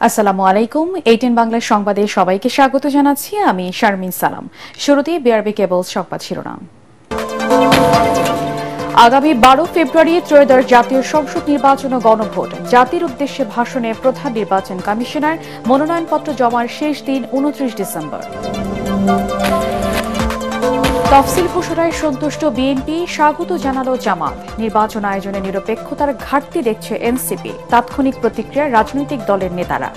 আসসালামু আলাইকুম। 18 বাংলার সংবাদে সবাইকে স্বাগত জানাচ্ছি। আমি শারমিন সালাম। শুরুতেই বিআরবি কেবলস সংবাদ শিরোনাম। আগামী 12 ফেব্রুয়ারি ত্রয়োদশ জাতীয় সংসদ নির্বাচন ও গণভোট। জাতির উদ্দেশ্যে ভাষণে প্রধান নির্বাচন কমিশনার। মনোনয়নপত্র জমার শেষ দিন 29 ডিসেম্বর। তফসিল ঘোষণায় সন্তুষ্ট বিএনপি, স্বাগত জানালো জামাত। নির্বাচন আয়োজনে নিরপেক্ষতার ঘাটতি দেখছে এনসিপি। তাৎক্ষণিক প্রতিক্রিয়া রাজনৈতিক দলের নেতারা।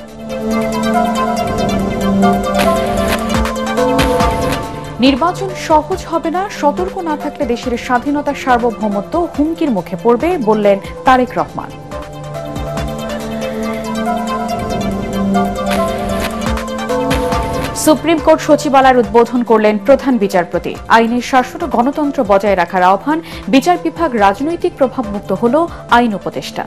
নির্বাচন সহজ হবে না, সতর্ক না থাকলে দেশের স্বাধীনতা সার্বভৌমত্ব হুমকির মুখে পড়বে, বললেন তারেক রহমান। সুপ্রিম কোর্ট সচিবালয়ের উদ্বোধন করলেন প্রধান বিচারপতি। আইনের শাসন ও গণতন্ত্র বজায় রাখার আহ্বান। বিচার বিভাগ রাজনৈতিক প্রভাবমুক্ত হল আইন উপদেষ্টা।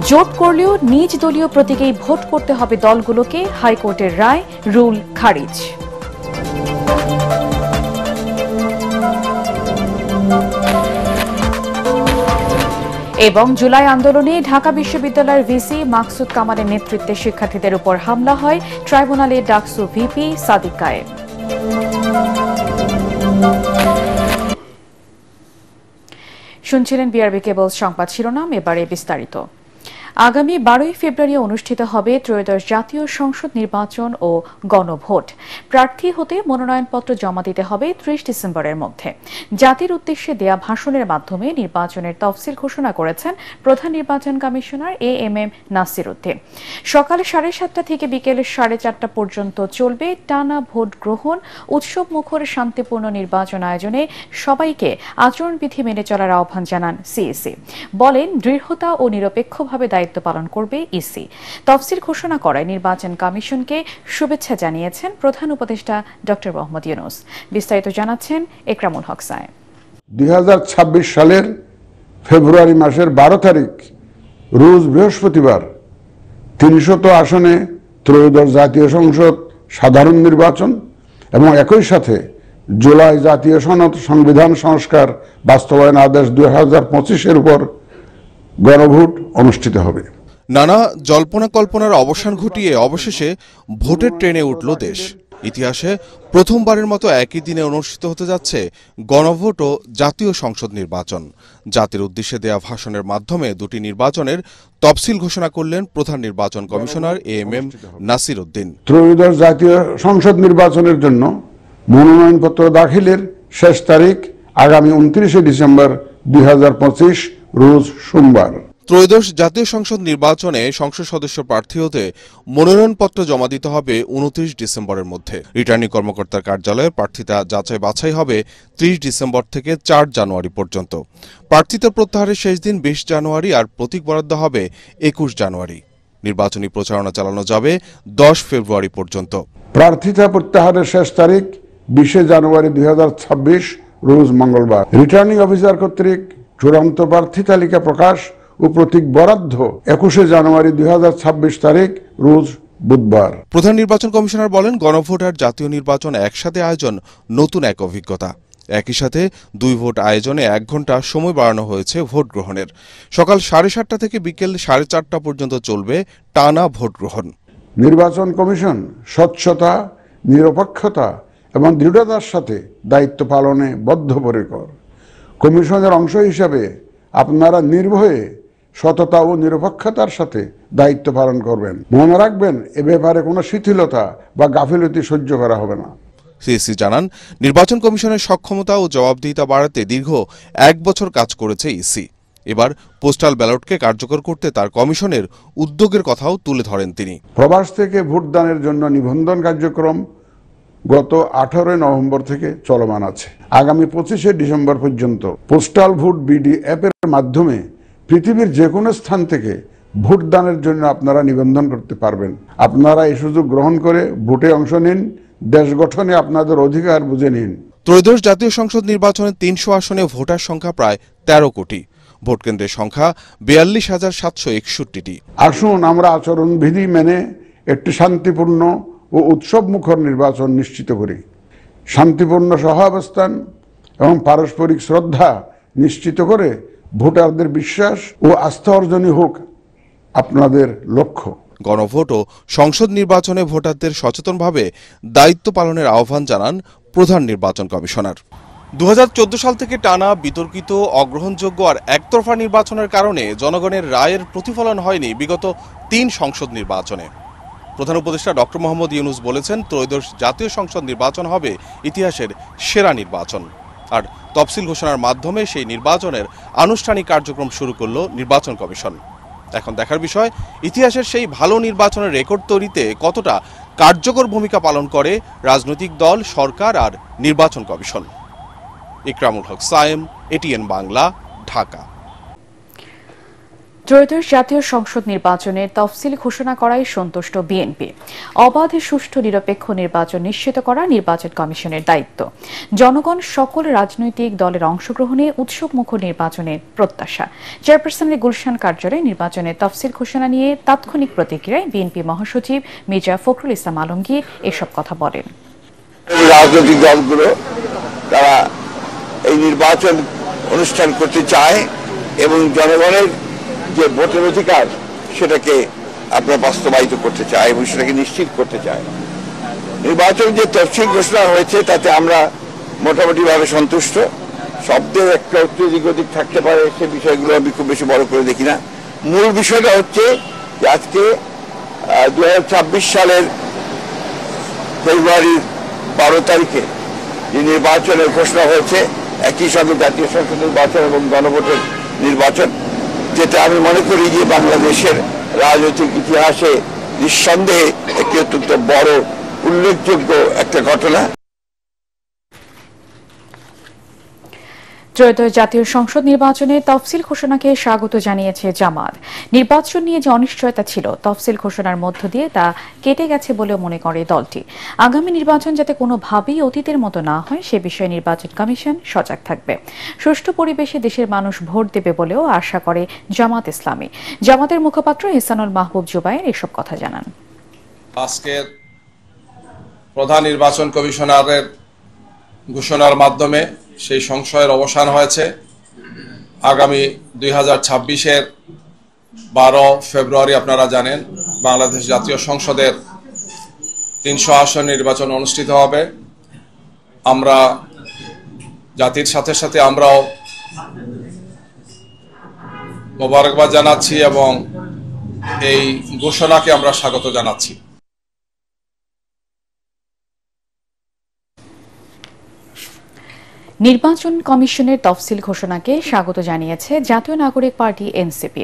জোট করলেও নিজ দলীয় প্রতীকেই ভোট করতে হবে দলগুলোকে, হাইকোর্টের রায়, রুল খারিজ। এবং জুলাই আন্দোলনে ঢাকা বিশ্ববিদ্যালয়ের ভিসি মাকসুদ কামালের নেতৃত্বে শিক্ষার্থীদের উপর হামলা হয়। ট্রাইব্যুনালে ডাকসু ভিপি সাদিক কায়েম। শুনছিলেন বিআরবি কেবলস সংবাদ শিরোনাম। এবারে বিস্তারিত। আগামী 12 ফেব্রুয়ারি অনুষ্ঠিত হবে ত্রয়োদশ জাতীয় সংসদ নির্বাচন ও গণভোট। প্রার্থী হতে মনোনয়নপত্র জমা দিতে হবে 30 ডিসেম্বরের মধ্যে। জাতির উদ্দেশ্যে দেয়া ভাষণের মাধ্যমে নির্বাচনের তফসিল ঘোষণা করেছেন প্রধান নির্বাচন কমিশনার এএমএম নাসির উদ্দিন। সকাল 7:30 থেকে বিকেল 4:30 পর্যন্ত চলবে টানা ভোট গ্রহণ। উৎসব মুখর শান্তিপূর্ণ নির্বাচন আয়োজনে সবাইকে আচরণবিধি মেনে চলার আহ্বান জানান সিইসি। বলেন, দৃঢ়তা ও নিরপেক্ষভাবে দায়িত্ব পালন করবে ইসি। তফসিল ঘোষণা করায় নির্বাচন কমিশনকে শুভেচ্ছা জানিয়েছেন প্রধান উপদেষ্টা ডক্টর মোহাম্মদ ইউনূস। বিস্তারিত জানাচ্ছেন একরামুল হক সায়েম। 2026 সালের ফেব্রুয়ারি মাসের 12 তারিখ রোজ বৃহস্পতিবার 300 আসনে ত্রয়োদশ জাতীয় সংসদ সাধারণ নির্বাচন এবং একই সাথে জুলাই জাতীয় সনদ সংবিধান সংস্কার বাস্তবায়ন আদেশ 2025-এর উপর গণভোট অনুষ্ঠিত হবে। নানা জল্পনা কল্পনার অবসান ঘটিয়ে অবশেষে ভোটের ট্রেনে উঠল দেশ। ইতিহাসে প্রথমবারের মতো একই দিনে অনুষ্ঠিত হতে যাচ্ছে গণভোট ও জাতীয় সংসদ নির্বাচন। জাতির উদ্দেশ্যে দেয়া ভাষণের মাধ্যমে দুটি নির্বাচনের তফসিল ঘোষণা করলেন প্রধান নির্বাচন কমিশনার এএমএম নাসির উদ্দিন। ত্রয়োদশ জাতীয় সংসদ নির্বাচনের জন্য মনোনয়নপত্র দাখিলের শেষ তারিখ আগামী 29 ডিসেম্বর 2025 রোজ সোমবার। ত্রয়োদশ জাতীয় সংসদ নির্বাচনে সংসদ সদস্য প্রার্থী হতে মনোনয়নপত্র জমা দিতে হবে 29 ডিসেম্বরের মধ্যে। রিটার্নিং কর্মকর্তার কার্যালয়ে প্রার্থিতা যাচাই বাছাই হবে 30 ডিসেম্বর থেকে 4 জানুয়ারি পর্যন্ত। প্রার্থিতা প্রত্যাহারের শেষ দিন 20 জানুয়ারি আর প্রতীক বরাদ্দ হবে 21 জানুয়ারি। নির্বাচনী প্রচারণা চালানো যাবে 10 ফেব্রুয়ারি পর্যন্ত। প্রার্থিতা প্রত্যাহারের শেষ তারিখ 20 জানুয়ারি 2026 রোজ মঙ্গলবার। রিটার্নিং অফিসার কর্তৃক চূড়ান্ত প্রার্থী তালিকা প্রকাশ ও প্রতীক বরাদ্দ 21 জানুয়ারি 2026 তারিখ রোজ বুধবার। প্রধান নির্বাচন কমিশনার বলেন, গণভোট আর জাতীয় নির্বাচন একসাথে আয়োজন নতুন এক অভিজ্ঞতা। একই সাথে 2 ভোট আয়োজনে 1 ঘণ্টা সময় বাড়ানো হয়েছে ভোট গ্রহণের। সকাল 7:30 থেকে বিকেল 4:30 পর্যন্ত চলবে টানা ভোট গ্রহণ। নির্বাচন কমিশন স্বচ্ছতা, নিরপেক্ষতা এবং দৃঢ়তার সাথে দায়িত্ব পালনে বদ্ধপরিকর। কমিশনের অংশ হিসাবে আপনারা নির্ভয়ে সততা ও নিরপেক্ষতার সাথে দায়িত্ব পালন করবেন। মনে রাখবেন, এ ব্যাপারে কোনো শিথিলতা বা গাফিলতি সহ্য করা হবে না। সিইসি জানান, নির্বাচন কমিশনের সক্ষমতা ও জবাবদিহিতা বাড়াতে দীর্ঘ 1 বছর কাজ করেছে ইসি। এবার পোস্টাল ব্যালটকে কার্যকর করতে তার কমিশনের উদ্যোগের কথাও তুলে ধরেন তিনি। প্রবাস থেকে ভোটদানের জন্য নিবন্ধন কার্যক্রম গত 18 নভেম্বর থেকে চলমান আছে। আগামী 25 ডিসেম্বর পর্যন্ত পোস্টাল ভোট বিডি অ্যাপের মাধ্যমে পৃথিবীর যে কোনো স্থান থেকে ভোটদানের জন্য আপনারা নিবন্ধন করতে পারবেন। আপনারা এই সুযোগ গ্রহণ করে ভোটে অংশ নিন, দেশ গঠনে আপনাদের অধিকার বুঝে নিন। ত্রয়োদশ জাতীয় সংসদ নির্বাচনে 300 আসনে ভোটার সংখ্যা প্রায় 13 কোটি। ভোট কেন্দ্রের সংখ্যা 42,761টি। আসুন আমরা আচরণবিধি মেনে একটি শান্তিপূর্ণ ও উৎসব মুখর নির্বাচন নিশ্চিত করি। শান্তিপূর্ণ সহাবস্থান এবং পারস্পরিক শ্রদ্ধা নিশ্চিত করে ভোটারদের বিশ্বাস ও আস্থা অর্জনই হোক আপনাদের লক্ষ্য। গণভোট ও সংসদ নির্বাচনে ভোটারদের সচেতনভাবে দায়িত্ব পালনের আহ্বান জানান প্রধান নির্বাচন কমিশনার। 2014 সাল থেকে টানা বিতর্কিত, অগ্রহণযোগ্য আর একতরফা নির্বাচনের কারণে জনগণের রায়ের প্রতিফলন হয়নি বিগত 3 সংসদ নির্বাচনে। প্রধান উপদেষ্টা ডক্টর মোহাম্মদ ইউনূস বলেছেন, ত্রয়োদশ জাতীয় সংসদ নির্বাচন হবে ইতিহাসের সেরা নির্বাচন। আর তফসিল ঘোষণার মাধ্যমে সেই নির্বাচনের আনুষ্ঠানিক কার্যক্রম শুরু করল নির্বাচন কমিশন। এখন দেখার বিষয়, ইতিহাসের সেই ভালো নির্বাচনের রেকর্ড তৈরিতে কতটা কার্যকর ভূমিকা পালন করে রাজনৈতিক দল, সরকার আর নির্বাচন কমিশন। ইকরামুল হক সায়েম, এটিএন বাংলা, ঢাকা। ত্রয়োদশ জাতীয় সংসদ নির্বাচনের তফসিল ঘোষণা করায় সন্তুষ্ট বিএনপি। অবাধ, সুষ্ঠু, নিরপেক্ষ নির্বাচন নিশ্চিত করা নির্বাচন কমিশনের দায়িত্ব। জনগণ সকল রাজনৈতিক দলের অংশগ্রহণে উৎসবমুখর নির্বাচনের প্রত্যাশা। চেয়ারপারসনের গুলশান কার্যালয়ে নির্বাচনের তফসিল ঘোষণা নিয়ে তাৎক্ষণিক প্রতিক্রিয়ায় বিএনপি মহাসচিব মির্জা ফখরুল ইসলাম আলমগীর এসব কথা বলেন। রাজনৈতিক দলগুলো তারা এই নির্বাচন অনুষ্ঠান করতে চায় এবং জনগণের যে ভোটের অধিকার সেটাকে আপনারা বাস্তবায়িত করতে চায় এবং সেটাকে নিশ্চিত করতে চায়। নির্বাচন যে তফসিল ঘোষণা হয়েছে তাতে আমরা মোটামুটিভাবে সন্তুষ্ট। শব্দের একটা এদিক ওদিক থাকতে পারে, সে বিষয়গুলো আমি খুব বেশি বড় করে দেখি না। মূল বিষয়টা হচ্ছে যে আজকে 2026 সালের ফেব্রুয়ারির 12 তারিখে যে নির্বাচনের ঘোষণা হয়েছে, একই সঙ্গে জাতীয় সংসদ নির্বাচন এবং গণভোটের নির্বাচন, যেটা আমি মনে করি যে বাংলাদেশের রাজনৈতিক ইতিহাসে নিঃসন্দেহে একটি অত্যন্ত বড় উল্লেখযোগ্য একটা ঘটনা। ত্রয়োদশ জাতীয় সংসদ নির্বাচনের তফসিল ঘোষণাকে স্বাগত জানিয়েছে জামাত। নির্বাচন নিয়ে যে অনিশ্চয়তা ছিল, তফসিল ঘোষণার মধ্য দিয়ে তা কেটে গেছে বলেও মনে করে দলটি। আগামী নির্বাচন যাতে কোনোভাবেই অতীতের মতো না হয় সে বিষয়ে নির্বাচন কমিশন সজাগ থাকবে। সুষ্ঠু পরিবেশে দেশের মানুষ ভোট দেবে বলেও আশা করে জামাত ইসলামী। জামাতের মুখপাত্র ইহসানুল মাহবুব জুবায়ের এসব কথা জানান। আজকের প্রধান নির্বাচন কমিশনারের ঘোষণার মাধ্যমে সেই সংশয়ের অবসান হয়েছে। আগামী 2026-এর 12 ফেব্রুয়ারি আপনারা জানেন বাংলাদেশ জাতীয় সংসদের 300 আসন নির্বাচন অনুষ্ঠিত হবে। আমরা জাতির সাথে সাথে আমরাও মোবারকবাদ জানাচ্ছি এবং এই ঘোষণাকে আমরা স্বাগত জানাচ্ছি। নির্বাচন কমিশনের তফসিল ঘোষণাকে স্বাগত জানিয়েছে জাতীয় নাগরিক পার্টি এনসিপি।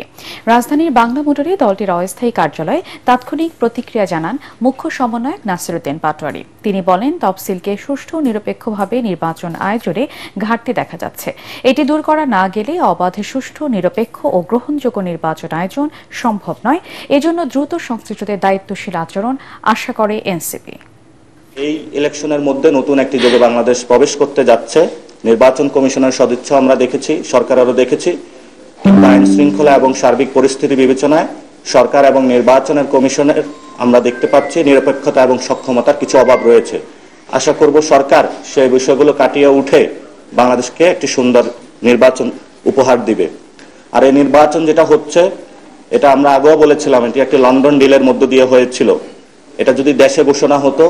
রাজধানীর বাংলা মোটরে দলটির অস্থায়ী কার্যালয়ে তাৎক্ষণিক প্রতিক্রিয়া জানান মুখ্য সমন্বয়ক নাসিরউদ্দিন পাটোয়ারি। তিনি বলেন, তফসিলকে সুষ্ঠু নিরপেক্ষভাবে নির্বাচন আয়োজনে ঘাটতি দেখা যাচ্ছে। এটি দূর করা না গেলে অবাধ, সুষ্ঠু, নিরপেক্ষ ও গ্রহণযোগ্য নির্বাচন আয়োজন সম্ভব নয়। এজন্য দ্রুত সংশ্লিষ্টদের দায়িত্বশীল আচরণ আশা করে এনসিপি। এই ইলেকশনের মধ্যে নতুন একটি যুগে বাংলাদেশ প্রবেশ করতে যাচ্ছে। নির্বাচন কমিশনের সদিচ্ছা আমরা দেখেছি, সরকারেরও দেখেছি। আইন শৃঙ্খলা এবং সার্বিক পরিস্থিতি বিবেচনায় সরকার এবং নির্বাচনের কমিশনের আমরা দেখতে পাচ্ছি নিরপেক্ষতা এবং সক্ষমতার কিছু অভাব রয়েছে। আশা করব সরকার সেই বিষয়গুলো কাটিয়ে উঠে বাংলাদেশকে একটি সুন্দর নির্বাচন উপহার দিবে। আর এই নির্বাচন যেটা হচ্ছে, এটা আমরা আগেও বলেছিলাম, এটি একটি লন্ডন ডিলের মধ্য দিয়ে হয়েছিল। এটা যদি দেশে ঘোষণা হতো,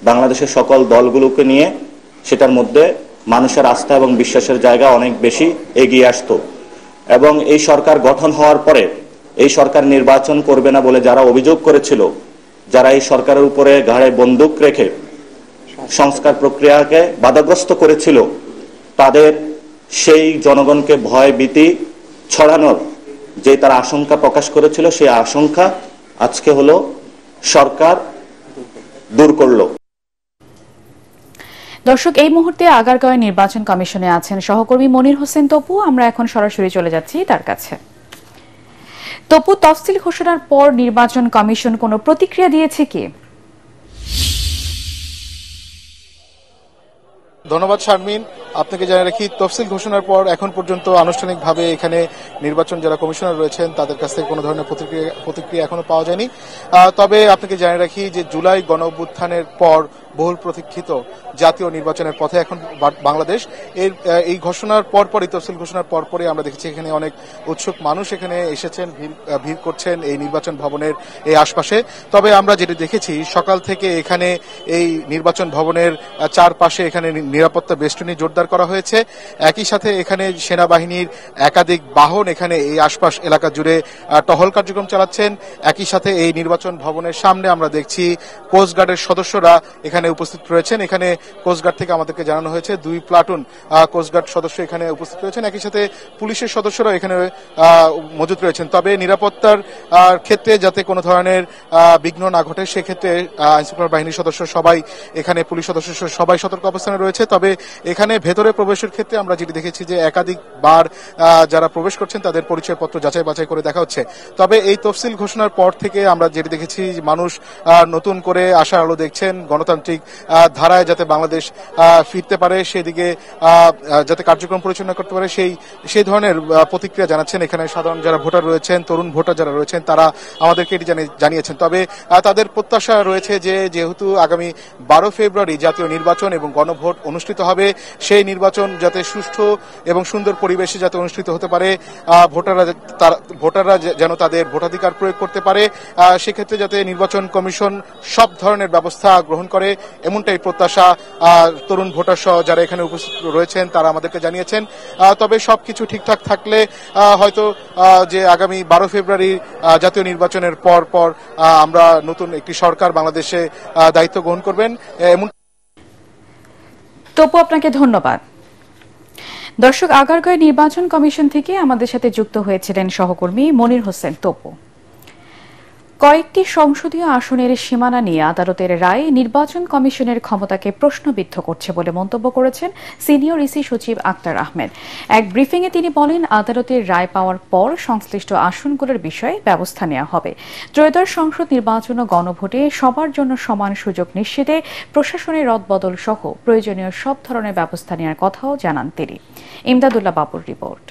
বাংলাদেশের সকল দলগুলোকে নিয়ে সেটার মধ্যে মানুষের আস্থা এবং বিশ্বাসের জায়গা অনেক বেশি এগিয়ে আসতো। এবং এই সরকার গঠন হওয়ার পরে এই সরকার নির্বাচন করবে না বলে যারা অভিযোগ করেছিল, যারা এই সরকারের উপরে ঘাড়ে বন্দুক রেখে সংস্কার প্রক্রিয়াকে বাধাগ্রস্ত করেছিল, তাদের সেই জনগণকে ভয় ভীতি ছড়ানোর যে তারা আশঙ্কা প্রকাশ করেছিল, সেই আশঙ্কা আজকে হলো সরকার দূর করলো। দর্শক, এই মুহূর্তে আগারগাঁওয়ে নির্বাচন কমিশনে আছেন সহকর্মী মনির হোসেন তপু। আমরা এখন সরাসরি চলে যাচ্ছি তার কাছে। তপু, তফসিল ঘোষণার পর নির্বাচন কমিশন কোনো প্রতিক্রিয়া দিয়েছে কি? ধন্যবাদ শারমিন, আপনাকে জানিয়ে রাখি, তফসিল ঘোষণার পর এখন পর্যন্ত আনুষ্ঠানিকভাবে এখানে নির্বাচন যারা কমিশনার রয়েছেন তাদের কাছ থেকে কোনো ধরনের প্রতিক্রিয়া এখনো পাওয়া যায়নি। তবে আপনাকে জানিয়ে রাখি যে জুলাই গণ অভ্যুত্থানের পর বহুল প্রতীক্ষিত জাতীয় নির্বাচনের পথে এখন বাংলাদেশ। এই ঘোষণার পরপরই, তফসিল ঘোষণার পরপরই আমরা দেখেছি এখানে অনেক উৎসুক মানুষ এখানে এসেছেন, ভিড় করছেন এই নির্বাচন ভবনের এই আশপাশে। তবে আমরা যেটা দেখেছি সকাল থেকে এখানে এই নির্বাচন ভবনের চারপাশে এখানে নিরাপত্তা বেষ্টনী জোরদার করা হয়েছে। একই সাথে এখানে সেনাবাহিনীর একাধিক বাহন এখানে এই আশপাশ এলাকা জুড়ে টহল কার্যক্রম চালাচ্ছেন। একই সাথে এই নির্বাচন ভবনের সামনে আমরা দেখছি কোস্টগার্ডের সদস্যরা এখানে উপস্থিত রয়েছেন। এখানে কোস্টগার্ড থেকে আমাদেরকে জানানো হয়েছে 2 প্লাটুন কোস্টগার্ড সদস্য এখানে উপস্থিত রয়েছেন। একই সাথে পুলিশের সদস্যরা এখানে মজুদ রয়েছেন। তবে নিরাপত্তার ক্ষেত্রে যাতে কোনো ধরনের বিঘ্ন না ঘটে সেক্ষেত্রে আইনশৃঙ্খলা বাহিনীর সদস্য সবাই এখানে, পুলিশ সদস্য সবাই সতর্ক অবস্থানে রয়েছে। তবে এখানে ভেতরে প্রবেশের ক্ষেত্রে আমরা যেটি দেখেছি যে একাধিকবার যারা প্রবেশ করছেন তাদের পরিচয়পত্র যাচাই বাছাই করে দেখা হচ্ছে। তবে এই তফসিল ঘোষণার পর থেকে আমরা যেটি দেখেছি মানুষ নতুন করে আশার আলো দেখছেন, গণতান্ত্রিক ধারায় যাতে বাংলাদেশ ফিরতে পারে, সেদিকে যাতে কার্যক্রম পরিচালনা করতে পারে সেই ধরনের প্রতিক্রিয়া জানাচ্ছেন এখানে সাধারণ যারা ভোটার রয়েছেন, তরুণ ভোটার যারা রয়েছেন তারা আমাদেরকে এটি জানিয়েছেন। তবে তাদের প্রত্যাশা রয়েছে যে যেহেতু আগামী 12 ফেব্রুয়ারি জাতীয় নির্বাচন এবং গণভোট অনুষ্ঠিত হবে, সেই নির্বাচন যাতে সুষ্ঠু এবং সুন্দর পরিবেশে যাতে অনুষ্ঠিত হতে পারে, ভোটাররা যেন তাদের ভোটাধিকার প্রয়োগ করতে পারে, সেক্ষেত্রে যাতে নির্বাচন কমিশন সব ধরনের ব্যবস্থা গ্রহণ করে, এমনটাই প্রত্যাশা তরুণ ভোটার সহ যারা এখানে উপস্থিত রয়েছেন তারা আমাদেরকে জানিয়েছেন। তবে সবকিছু ঠিকঠাক থাকলে হয়তো যে আগামী 12 ফেব্রুয়ারি জাতীয় নির্বাচনের পর আমরা নতুন একটি সরকার বাংলাদেশে দায়িত্ব গ্রহণ করবেন এমন। তপু, আপনাকে ধন্যবাদ। দর্শক, আগারগাঁও নির্বাচন কমিশন থেকে আমাদের সাথে যুক্ত হয়েছিলেন সহকর্মী মনির হোসেন তপু। কয়েকটি সংসদীয় আসনের সীমানা নিয়ে আদালতের রায় নির্বাচন কমিশনের ক্ষমতাকে প্রশ্নবিদ্ধ করছে বলে মন্তব্য করেছেন সিনিয়র ইসি সচিব আক্তার আহমেদ। এক ব্রিফিংয়ে তিনি বলেন, আদালতের রায় পাওয়ার পর সংশ্লিষ্ট আসনগুলোর বিষয়ে ব্যবস্থা নেওয়া হবে। ত্রয়োদশ সংসদ নির্বাচন ও গণভোটে সবার জন্য সমান সুযোগ নিশ্চিতে প্রশাসনের রদবদল সহ প্রয়োজনীয় সব ধরনের ব্যবস্থা নেওয়ার কথাও জানান তিনি। ইমদাদুল্লাহ বাবুর রিপোর্ট।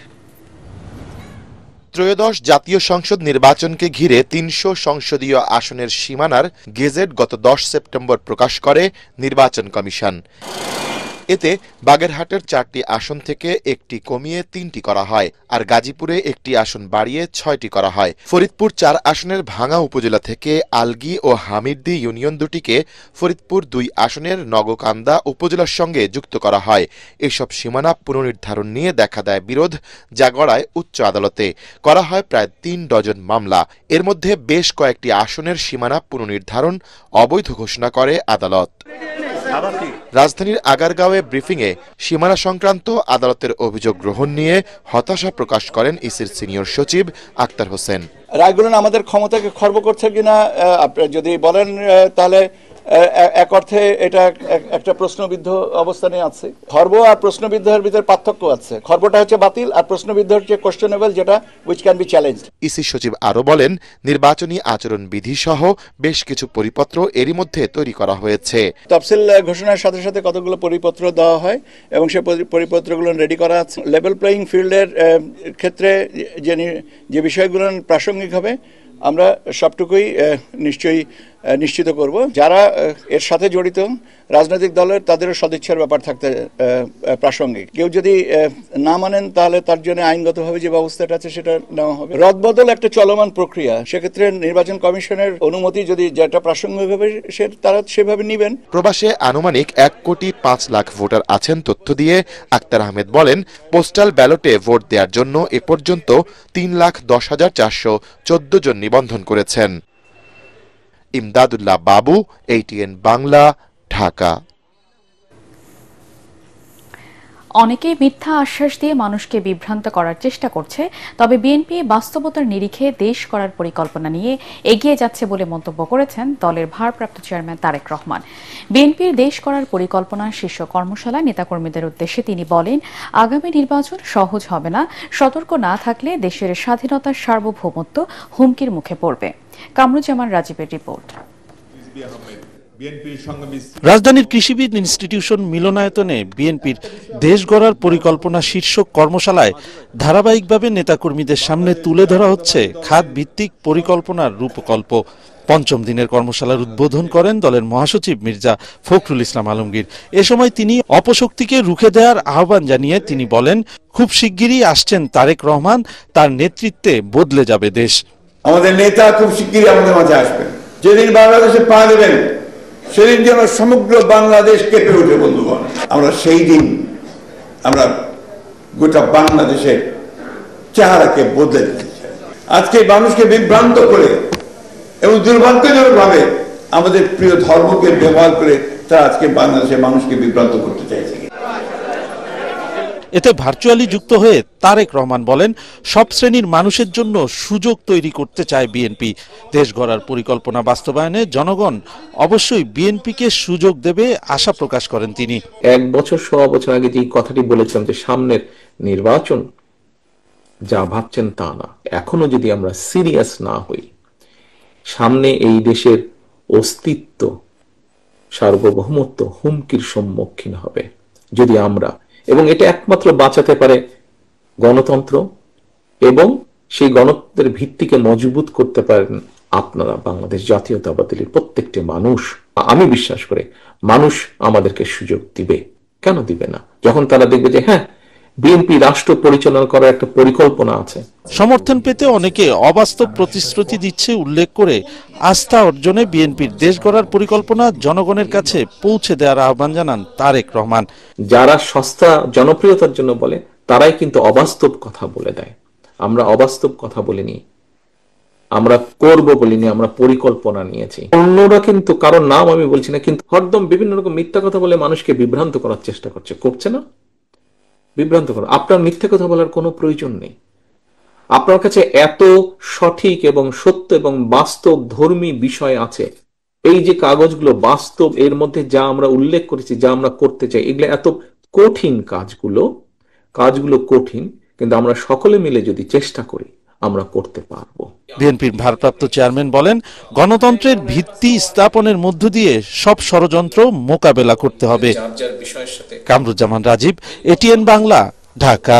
ত্রয়োদশ জাতীয় সংসদ নির্বাচনকে ঘিরে 300 সংসদীয় আসনের সীমানার গেজেট গত 10 সেপ্টেম্বর প্রকাশ করে নির্বাচন কমিশন। এতে বাগেরহাটের 4টি আসন থেকে 1টি কমিয়ে 3টি করা হয়, আর গাজীপুরে 1টি আসন বাড়িয়ে 6টি করা হয়। ফরিদপুর 4 আসনের ভাঙা উপজেলা থেকে আলগি ও হামিরদি ইউনিয়ন দুটিকে ফরিদপুর 2 আসনের নগকান্দা উপজেলার সঙ্গে যুক্ত করা হয়। এসব সীমানা পুনর্নির্ধারণ নিয়ে দেখা দেয় বিরোধ, যা গড়ায় উচ্চ আদালতে। করা হয় প্রায় 3 ডজন মামলা। এর মধ্যে বেশ কয়েকটি আসনের সীমানা পুনর্নির্ধারণ অবৈধ ঘোষণা করে আদালত। রাজধানীর আগারগাঁওয়ে ব্রিফিংয়ে সীমানা সংক্রান্ত আদালতের অভিযোগ গ্রহণ নিয়ে হতাশা প্রকাশ করেন ইসির সিনিয়র সচিব আক্তার হোসেন। রায়গুলো আমাদের ক্ষমতাকে খর্ব করছে কিনা আপনারা যদি বলেন তাহলে এক অর্থে এটা একটা প্রশ্নবিদ্ধ অবস্থানে আছে। খর্ব আর প্রশ্নবিদ্ধের ভিতরে পার্থক্য আছে। খর্বটা হচ্ছে বাতিল আর প্রশ্নবিদ্ধ হচ্ছে কোয়েশ্চনেবল, যেটা which can be challenged. EC সচিব আরো বলেন, নির্বাচনী আচরণ বিধি সহ বেশ কিছু পরিপত্র এরই মধ্যে তৈরি করা হয়েছে। তফসিল ঘোষণার সাথে সাথে কতগুলো পরিপত্র দেওয়া হয় এবং সেই পরিপত্রগুলো রেডি করা আছে। লেভেল প্লেয়িং ফিল্ডের ক্ষেত্রে যে বিষয়গুলো প্রাসঙ্গিক হবে আমরা সবটুকুই নিশ্চয়ই নিশ্চিত করব। যারা এর সাথে জড়িত রাজনৈতিক দলের তাদেরও সদিচ্ছার ব্যাপার থাকতে প্রাসঙ্গিক। কেউ যদি না মানেন তাহলে তার জন্য আইনগতভাবে যে ব্যবস্থাটা আছে সেটা নেওয়া হবে। রদবদল একটা চলমান প্রক্রিয়া, সেক্ষেত্রে নির্বাচন কমিশনের অনুমতি যদি যেটা প্রাসঙ্গিক হবে তারা সেভাবে নেবেন। প্রবাসে আনুমানিক 1,05,00,000 ভোটার আছেন তথ্য দিয়ে আক্তার আহমেদ বলেন, পোস্টাল ব্যালটে ভোট দেওয়ার জন্য এ পর্যন্ত 3,10,414 জন নিবন্ধন করেছেন। ইমদাদুল্লাহ বাবু, ATN বাংলা, ঢাকা। অনেকেই মিথ্যা আশ্বাস দিয়ে মানুষকে বিভ্রান্ত করার চেষ্টা করছে, তবে বিএনপি বাস্তবতার নিরিখে দেশ করার পরিকল্পনা নিয়ে এগিয়ে যাচ্ছে বলে মন্তব্য করেছেন দলের ভারপ্রাপ্ত চেয়ারম্যান তারেক রহমান। বিএনপির দেশ করার পরিকল্পনা শীর্ষ কর্মশালায় নেতাকর্মীদের উদ্দেশ্যে তিনি বলেন, আগামী নির্বাচন সহজ হবে না, সতর্ক না থাকলে দেশের স্বাধীনতার সার্বভৌমত্ব হুমকির মুখে পড়বে। কামরুজ্জামান রাজীবের রিপোর্ট। রাজধানীর কৃষিবিদ ইনস্টিটিউশন মিলনায়তনে বিএনপির দেশ গড়ার পরিকল্পনা শীর্ষক কর্মশালায় ধারাবাহিকভাবে নেতাকর্মীদের সামনে তুলে ধরা হচ্ছে খাত ভিত্তিক পরিকল্পনার রূপকল্প। পঞ্চম দিনের কর্মশালার উদ্বোধন করেন দলের মহাসচিব মির্জা ফখরুল ইসলাম আলমগীর। এ সময় তিনি অপশক্তিকে রুখে দেওয়ার আহ্বান জানিয়ে তিনি বলেন, খুব শিগগিরই আসছেন তারেক রহমান, তার নেতৃত্বে বদলে যাবে দেশ। আমাদের নেতা খুব শিগগিরই আমাদের মাঝে আসবেন। যেদিন বাংলাদেশে পা দেবেন সেদিন যেন সমগ্র বাংলাদেশ কেঁপে ওঠে বন্ধুগণ। আমরা সেই দিন আমরা গোটা বাংলাদেশের চেহারাকে বদলে দিতে চাই। আজকে মানুষকে বিভ্রান্ত করে এবং দুর্ভাগ্যজনক ভাবে আমাদের প্রিয় ধর্মকে ব্যবহার করে তারা আজকে বাংলাদেশের মানুষকে বিভ্রান্ত করতে চাইছে। এতে ভার্চুয়ালি যুক্ত হয়ে তারেক রহমান বলেন, সব শ্রেণীর মানুষের জন্য সুযোগ তৈরি করতে চায় বিএনপি। দেশ গড়ার পরিকল্পনা বাস্তবায়নে জনগণ অবশ্যই বিএনপিকে সুযোগ দেবে আশা প্রকাশ করেন তিনি। 1 বছর 1.25 বছর আগে যে কথাটি বলেছিলাম যে সামনের নির্বাচন যা ভাবছেন তা না, এখনো যদি আমরা সিরিয়াস না হই, সামনে এই দেশের অস্তিত্ব সার্বভৌমত্ব হুমকির সম্মুখীন হবে যদি আমরা, এবং এটা একমাত্র বাঁচাতে পারে গণতন্ত্র এবং সেই গণতন্ত্রের ভিত্তিকে মজবুত করতে পারেন আপনারা বাংলাদেশ জাতীয়তাবাদী প্রত্যেকটি মানুষ। আমি বিশ্বাস করি মানুষ আমাদেরকে সুযোগ দিবে, কেন দিবে না, যখন তারা দেখবে যে হ্যাঁ বিএনপি রাষ্ট্র পরিচালনা করার একটা পরিকল্পনা আছে। সমর্থন পেতে অনেকে অবাস্তব প্রতিশ্রুতি দিচ্ছে উল্লেখ করে আস্থা অর্জনে বিএনপির দেশ গড়ার পরিকল্পনা জনগণের কাছে পৌঁছে দেওয়ার আহ্বান জানান তারেক রহমান। যারা সস্তা জনপ্রিয়তার জন্য বলে তারাই কিন্তু অবাস্তব কথা বলে দেয়। আমরা অবাস্তব কথা বলিনি, আমরা করব বলিনি, আমরা পরিকল্পনা নিয়েছি। অন্যরা কিন্তু কারণ নাম আমি বলছি না, কিন্তু হরদম বিভিন্ন রকম মিথ্যা কথা বলে মানুষকে বিভ্রান্ত করার চেষ্টা করছে না? বিভ্রান্ত করা, আপনার মিথ্যা কথা বলার কোনো প্রয়োজন নেই। আপনার কাছে এত সঠিক এবং সত্য এবং বাস্তব ধর্মী বিষয় আছে, এই যে কাগজগুলো বাস্তব, এর মধ্যে যা আমরা উল্লেখ করেছি, যা আমরা করতে চাই, এগুলো এত কঠিন কাজগুলো কঠিন, কিন্তু আমরা সকলে মিলে যদি চেষ্টা করি আমরা করতে পারবো। বিএনপির ভারপ্রাপ্ত চেয়ারম্যান বলেন, গণতন্ত্রের ভিত্তি স্থাপনের মধ্য দিয়ে সব ষড়যন্ত্র মোকাবেলা করতে হবে। কামরুজ্জামান রাজীব, এটিএন বাংলা, ঢাকা।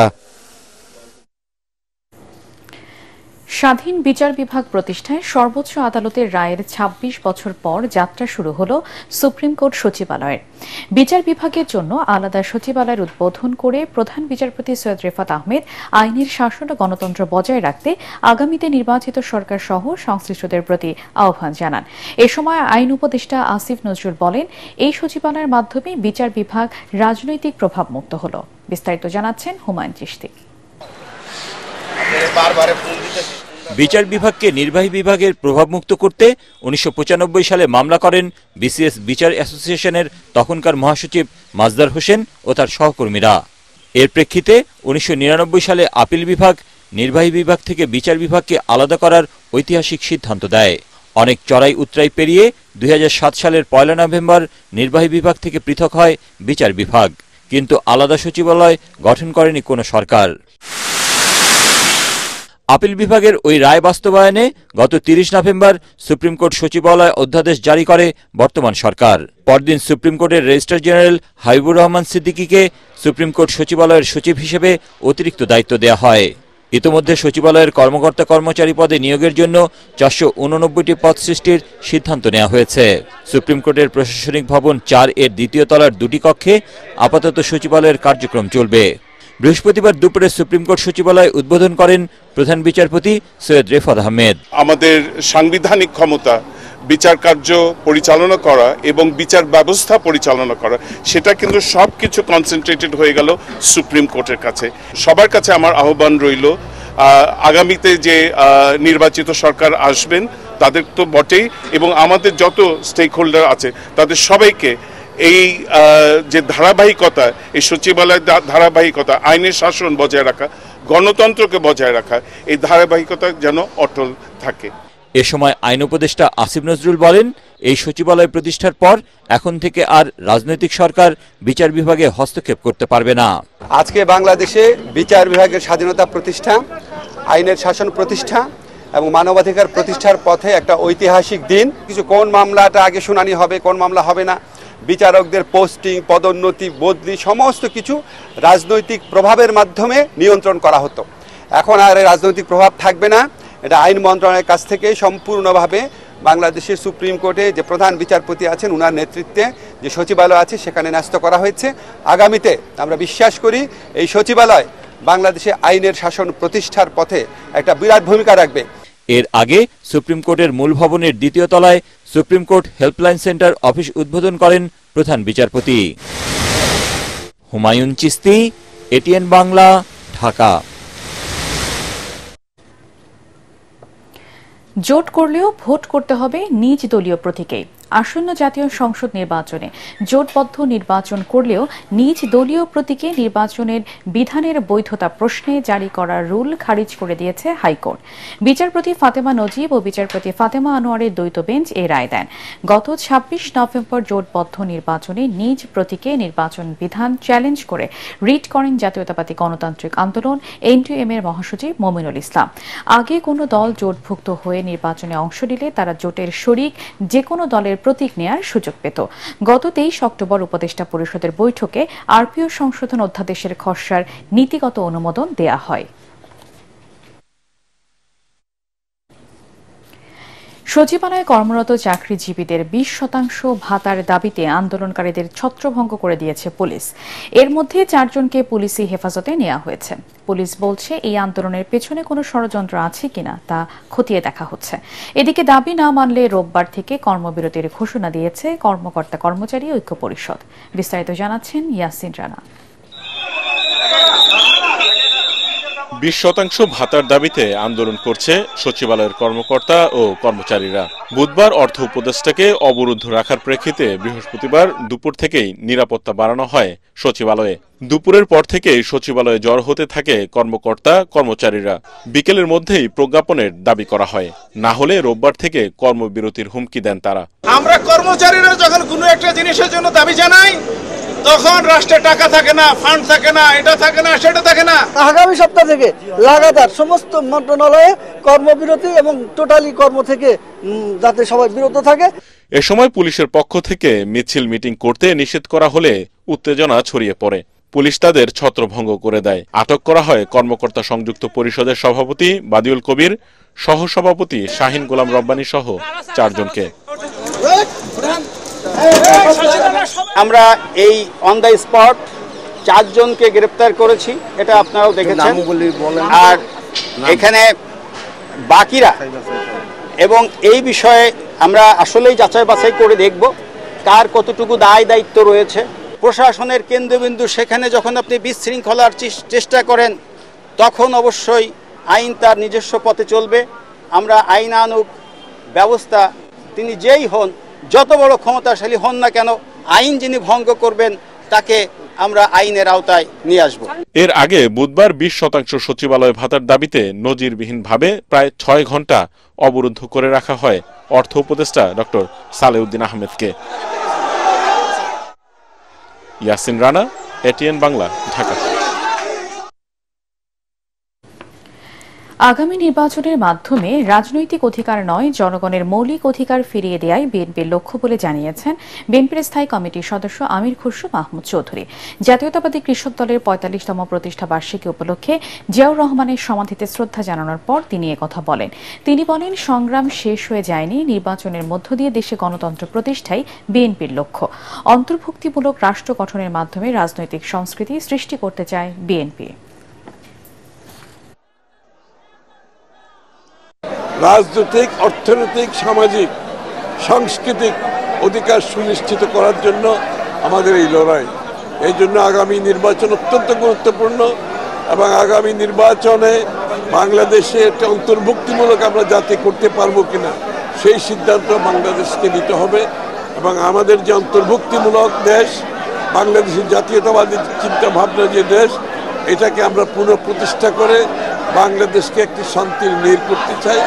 স্বাধীন বিচার বিভাগ প্রতিষ্ঠায় সর্বোচ্চ আদালতের রায়ের ২৬ বছর পর যাত্রা শুরু হল সুপ্রিম কোর্ট সচিবালয়ের। বিচার বিভাগের জন্য আলাদা সচিবালয়ের উদ্বোধন করে প্রধান বিচারপতি সৈয়দ রেফাত আহমেদ আইনের শাসন ও গণতন্ত্র বজায় রাখতে আগামীতে নির্বাচিত সরকার সহ সংশ্লিষ্টদের প্রতি আহ্বান জানান। এ সময় আইন উপদেষ্টা আসিফ নজরুল বলেন, এই সচিবালয়ের মাধ্যমে বিচার বিভাগ রাজনৈতিক প্রভাব মুক্ত হল। বিস্তারিত জানাচ্ছেন হুমায়ুন চিশতি। বিচার বিভাগকে নির্বাহী বিভাগের প্রভাবমুক্ত করতে 1995 সালে মামলা করেন বিসিএস বিচার অ্যাসোসিয়েশনের তখনকার মহাসচিব মাজদার হোসেন ও তার সহকর্মীরা। এর প্রেক্ষিতে 1999 সালে আপিল বিভাগ নির্বাহী বিভাগ থেকে বিচার বিভাগকে আলাদা করার ঐতিহাসিক সিদ্ধান্ত দেয়। অনেক চড়াই উতরাই পেরিয়ে 2007 সালের 1 নভেম্বর নির্বাহী বিভাগ থেকে পৃথক হয় বিচার বিভাগ, কিন্তু আলাদা সচিবালয় গঠন করেনি কোনো সরকার। আপিল বিভাগের ওই রায় বাস্তবায়নে গত 30 নভেম্বর সুপ্রিম কোর্ট সচিবালয় অধ্যাদেশ জারি করে বর্তমান সরকার। পরদিন সুপ্রিম কোর্টের রেজিস্ট্রার জেনারেল হাবিবুর রহমান সিদ্দিকীকে সুপ্রিম কোর্ট সচিবালয়ের সচিব হিসেবে অতিরিক্ত দায়িত্ব দেওয়া হয়। ইতোমধ্যে সচিবালয়ের কর্মকর্তা কর্মচারী পদে নিয়োগের জন্য 489টি পদ সৃষ্টির সিদ্ধান্ত নেওয়া হয়েছে। সুপ্রিম কোর্টের প্রশাসনিক ভবন 4 এর দ্বিতীয় তলার 2টি কক্ষে আপাতত সচিবালয়ের কার্যক্রম চলবে। বৃহস্পতিবার দুপুরে সুপ্রিম কোর্ট সচিবালয় উদ্বোধন করেন প্রধান বিচারপতি সৈয়দ রেফাত আহমেদ। আমাদের সাংবিধানিক ক্ষমতা বিচার কার্য পরিচালনা করা এবং বিচার ব্যবস্থা পরিচালনা করা, সেটা কিন্তু সবকিছু কনসেন্ট্রেটেড হয়ে গেল সুপ্রিম কোর্টের কাছে। সবার কাছে আমার আহ্বান রইল, আগামীতে যে নির্বাচিত সরকার আসবেন তাদের তো বটেই, এবং আমাদের যত স্টেক হোল্ডার আছে তাদের সবাইকে এই যে ধারাবাহিকতা, এই সচিবালয়ের ধারাবাহিকতা, আইনের শাসন বজায় রাখা, গণতন্ত্রকে বজায় রাখা, এই ধারাবাহিকতা যেন অটল থাকে। এ সময় আইন উপদেষ্টা আসিফ নজরুল বলেন, এই সচিবালয় প্রতিষ্ঠার পর এখন থেকে আর রাজনৈতিক সরকার বিচার বিভাগে হস্তক্ষেপ করতে পারবে না। আজকে বাংলাদেশে বিচার বিভাগের স্বাধীনতা প্রতিষ্ঠা, আইনের শাসন প্রতিষ্ঠা এবং মানবাধিকার প্রতিষ্ঠার পথে একটা ঐতিহাসিক দিন। কিছু কোন মামলাটা আগে শুনানি হবে, কোন মামলা হবে না, বিচারকদের পোস্টিং, পদোন্নতি, বদলি সমস্ত কিছু রাজনৈতিক প্রভাবের মাধ্যমে নিয়ন্ত্রণ করা হতো। এখন আর রাজনৈতিক প্রভাব থাকবে না। এটা আইন মন্ত্রণালয়ের কাছ থেকে সম্পূর্ণভাবে বাংলাদেশের সুপ্রিম কোর্টে যে প্রধান বিচারপতি আছেন ওনার নেতৃত্বে যে সচিবালয় আছে সেখানে ন্যস্ত করা হয়েছে। আগামীতে আমরা বিশ্বাস করি এই সচিবালয় বাংলাদেশে আইনের শাসন প্রতিষ্ঠার পথে একটা বিরাট ভূমিকা রাখবে। এর আগে সুপ্রিম কোর্টের মূল ভবনের দ্বিতীয় তলায় supreme court helpline centre office উদ্বোধন করেন প্রধান বিচারপতি। হুমায়ুন চিস্তি, এটিএন বাংলা, ঢাকা। জোট করলেও ভোট করতে হবে নিজ দলীয় প্রতীকেই। আসন্ন জাতীয় সংসদ নির্বাচনে জোটবদ্ধ নির্বাচন করলেও নিজ দলীয় প্রতীকে নির্বাচনের বিধানের বৈধতা প্রশ্নে জারি করা রুল খারিজ করে দিয়েছে হাইকোর্ট। বিচারপতি ফাতেমা নজিব ও বিচারপতি ফাতেমা আনোয়ারের দ্বৈত বেঞ্চ এই রায় দেন। গত ২৬ নভেম্বর জোটবদ্ধ নির্বাচনে নিজ প্রতীকে নির্বাচন বিধান চ্যালেঞ্জ করে রিট করেন জাতীয়তাবাদী গণতান্ত্রিক আন্দোলন এনটিএম এর মহাসচিব মমিনুল ইসলাম। আগে কোনো দল জোটভুক্ত হয়ে নির্বাচনে অংশ নিলে তারা জোটের শরিক যে কোনো দলের প্রতীক নেয়ার সুযোগ পেত। গত ২৩ অক্টোবর উপদেষ্টা পরিষদের বৈঠকে আরপিও সংশোধন অধ্যাদেশের খসড়ার নীতিগত অনুমোদন দেয়া হয়। সচিবালয়ে কর্মরত চাকরিজীবীদের ২০% ভাতার দাবিতে আন্দোলনকারীদের ছত্রভঙ্গ করে দিয়েছে পুলিশ। এর মধ্যে ৪ জনকে পুলিশি হেফাজতে নেওয়া হয়েছে। পুলিশ বলছে এই আন্দোলনের পেছনে কোনো ষড়যন্ত্র আছে কিনা তা খতিয়ে দেখা হচ্ছে। এদিকে দাবি না মানলে রোববার থেকে কর্মবিরতির ঘোষণা দিয়েছে কর্মকর্তা কর্মচারী ঐক্য পরিষদ। বিস্তারিত জানাচ্ছেন ইয়াসিন রানা। ২০% ভাতার দাবিতে আন্দোলন করছে সচিবালয়ের কর্মকর্তা ও কর্মচারীরা। বুধবার অর্থ উপদেষ্টাকে অবরুদ্ধ রাখার প্রেক্ষিতে বৃহস্পতিবার দুপুর থেকেই নিরাপত্তা বাড়ানো হয় সচিবালয়ে। দুপুরের পর থেকেই সচিবালয়ে জড়ো হতে থাকে কর্মকর্তা কর্মচারীরা। বিকেলের মধ্যেই প্রজ্ঞাপনের দাবি করা হয়, না হলে রোববার থেকে কর্মবিরতির হুমকি দেন তারা। আমরা কর্মচারীরা যখন কোনো একটা জিনিসের জন্য দাবি জানাই তখন রাষ্ট্রে টাকা থাকে না, ফান্ড থাকে না, এটা থাকে না, সেটা থাকে না। আগামী সপ্তাহ থেকে লাগাতার সমস্ত মন্ত্রণালয়ে কর্মবিরতি এবং টোটালি কর্ম থেকে যাতে সবাই বিরত থাকে। এ সময় পুলিশের পক্ষ থেকে মিছিল মিটিং করতে নিষেধ করা হলে উত্তেজনা ছড়িয়ে পড়ে। পুলিশ তাদের ছত্রভঙ্গ করে দেয়। আটক করা হয় কর্মকর্তা সংযুক্ত পরিষদের সভাপতি বাদিউল কবির, সহসভাপতি শাহিন গোলাম রব্বানী সহ ৪ জনকে। আমরা এই অন দ্য স্পট ৪ জনকে গ্রেপ্তার করেছি, এটা আপনারাও দেখেছেন। আর এখানে বাকিরা এবং এই বিষয়ে আমরা আসলেই যাচাই বাছাই করে দেখব কার কতটুকু দায় দায়িত্ব রয়েছে। প্রশাসনের কেন্দ্রবিন্দু সেখানে যখন আপনি বিশৃঙ্খলার চেষ্টা করেন তখন অবশ্যই আইন তার নিজস্ব পথে চলবে। আমরা আইনানুগ ব্যবস্থা তিনি যেই হন, যত বড় ক্ষমতাশালী হন না কেন, আইন যিনি ভঙ্গ করবেন তাকে আমরা আইনের আওতায় নিয়ে আসব। এর আগে বুধবার ২০% সচিবালয় ভাতার দাবিতে নজিরবিহীনভাবে প্রায় ৬ ঘন্টা অবরুদ্ধ করে রাখা হয় অর্থ উপদেষ্টা ডক্টর সালেউদ্দিন আহমেদকে। ইয়াসিন রানা, এটিএন বাংলা, ঢাকা। আগামী নির্বাচনের মাধ্যমে রাজনৈতিক অধিকার নয়, জনগণের মৌলিক অধিকার ফিরিয়ে দেয়াই বিএনপির লক্ষ্য বলে জানিয়েছেন বিএনপির স্থায়ী কমিটির সদস্য আমির খসরু মাহমুদ চৌধুরী। জাতীয়তাবাদী কৃষক দলের ৪৫তম প্রতিষ্ঠা বার্ষিকী উপলক্ষে জিয়াউর রহমানের সমাধিতে শ্রদ্ধা জানানোর পর তিনি একথা বলেন। তিনি বলেন, সংগ্রাম শেষ হয়ে যায়নি, নির্বাচনের মধ্য দিয়ে দেশে গণতন্ত্র প্রতিষ্ঠাই বিএনপির লক্ষ্য। অন্তর্ভুক্তিমূলক রাষ্ট্র গঠনের মাধ্যমে রাজনৈতিক সংস্কৃতি সৃষ্টি করতে চায় বিএনপি। রাজনৈতিক, অর্থনৈতিক, সামাজিক, সাংস্কৃতিক অধিকার সুনিশ্চিত করার জন্য আমাদের এই লড়াই। এই জন্য আগামী নির্বাচন অত্যন্ত গুরুত্বপূর্ণ এবং আগামী নির্বাচনে বাংলাদেশে একটা অন্তর্ভুক্তিমূলক আমরা জাতি করতে পারবো কিনা সেই সিদ্ধান্ত বাংলাদেশকে নিতে হবে। এবং আমাদের যে অন্তর্ভুক্তিমূলক দেশ, বাংলাদেশের জাতীয়তাবাদী চিন্তা ভাবনা যে দেশ, এটাকে আমরা পুনঃপ্রতিষ্ঠা করে বাংলাদেশকে একটি শান্তির নীড় করতে চাই।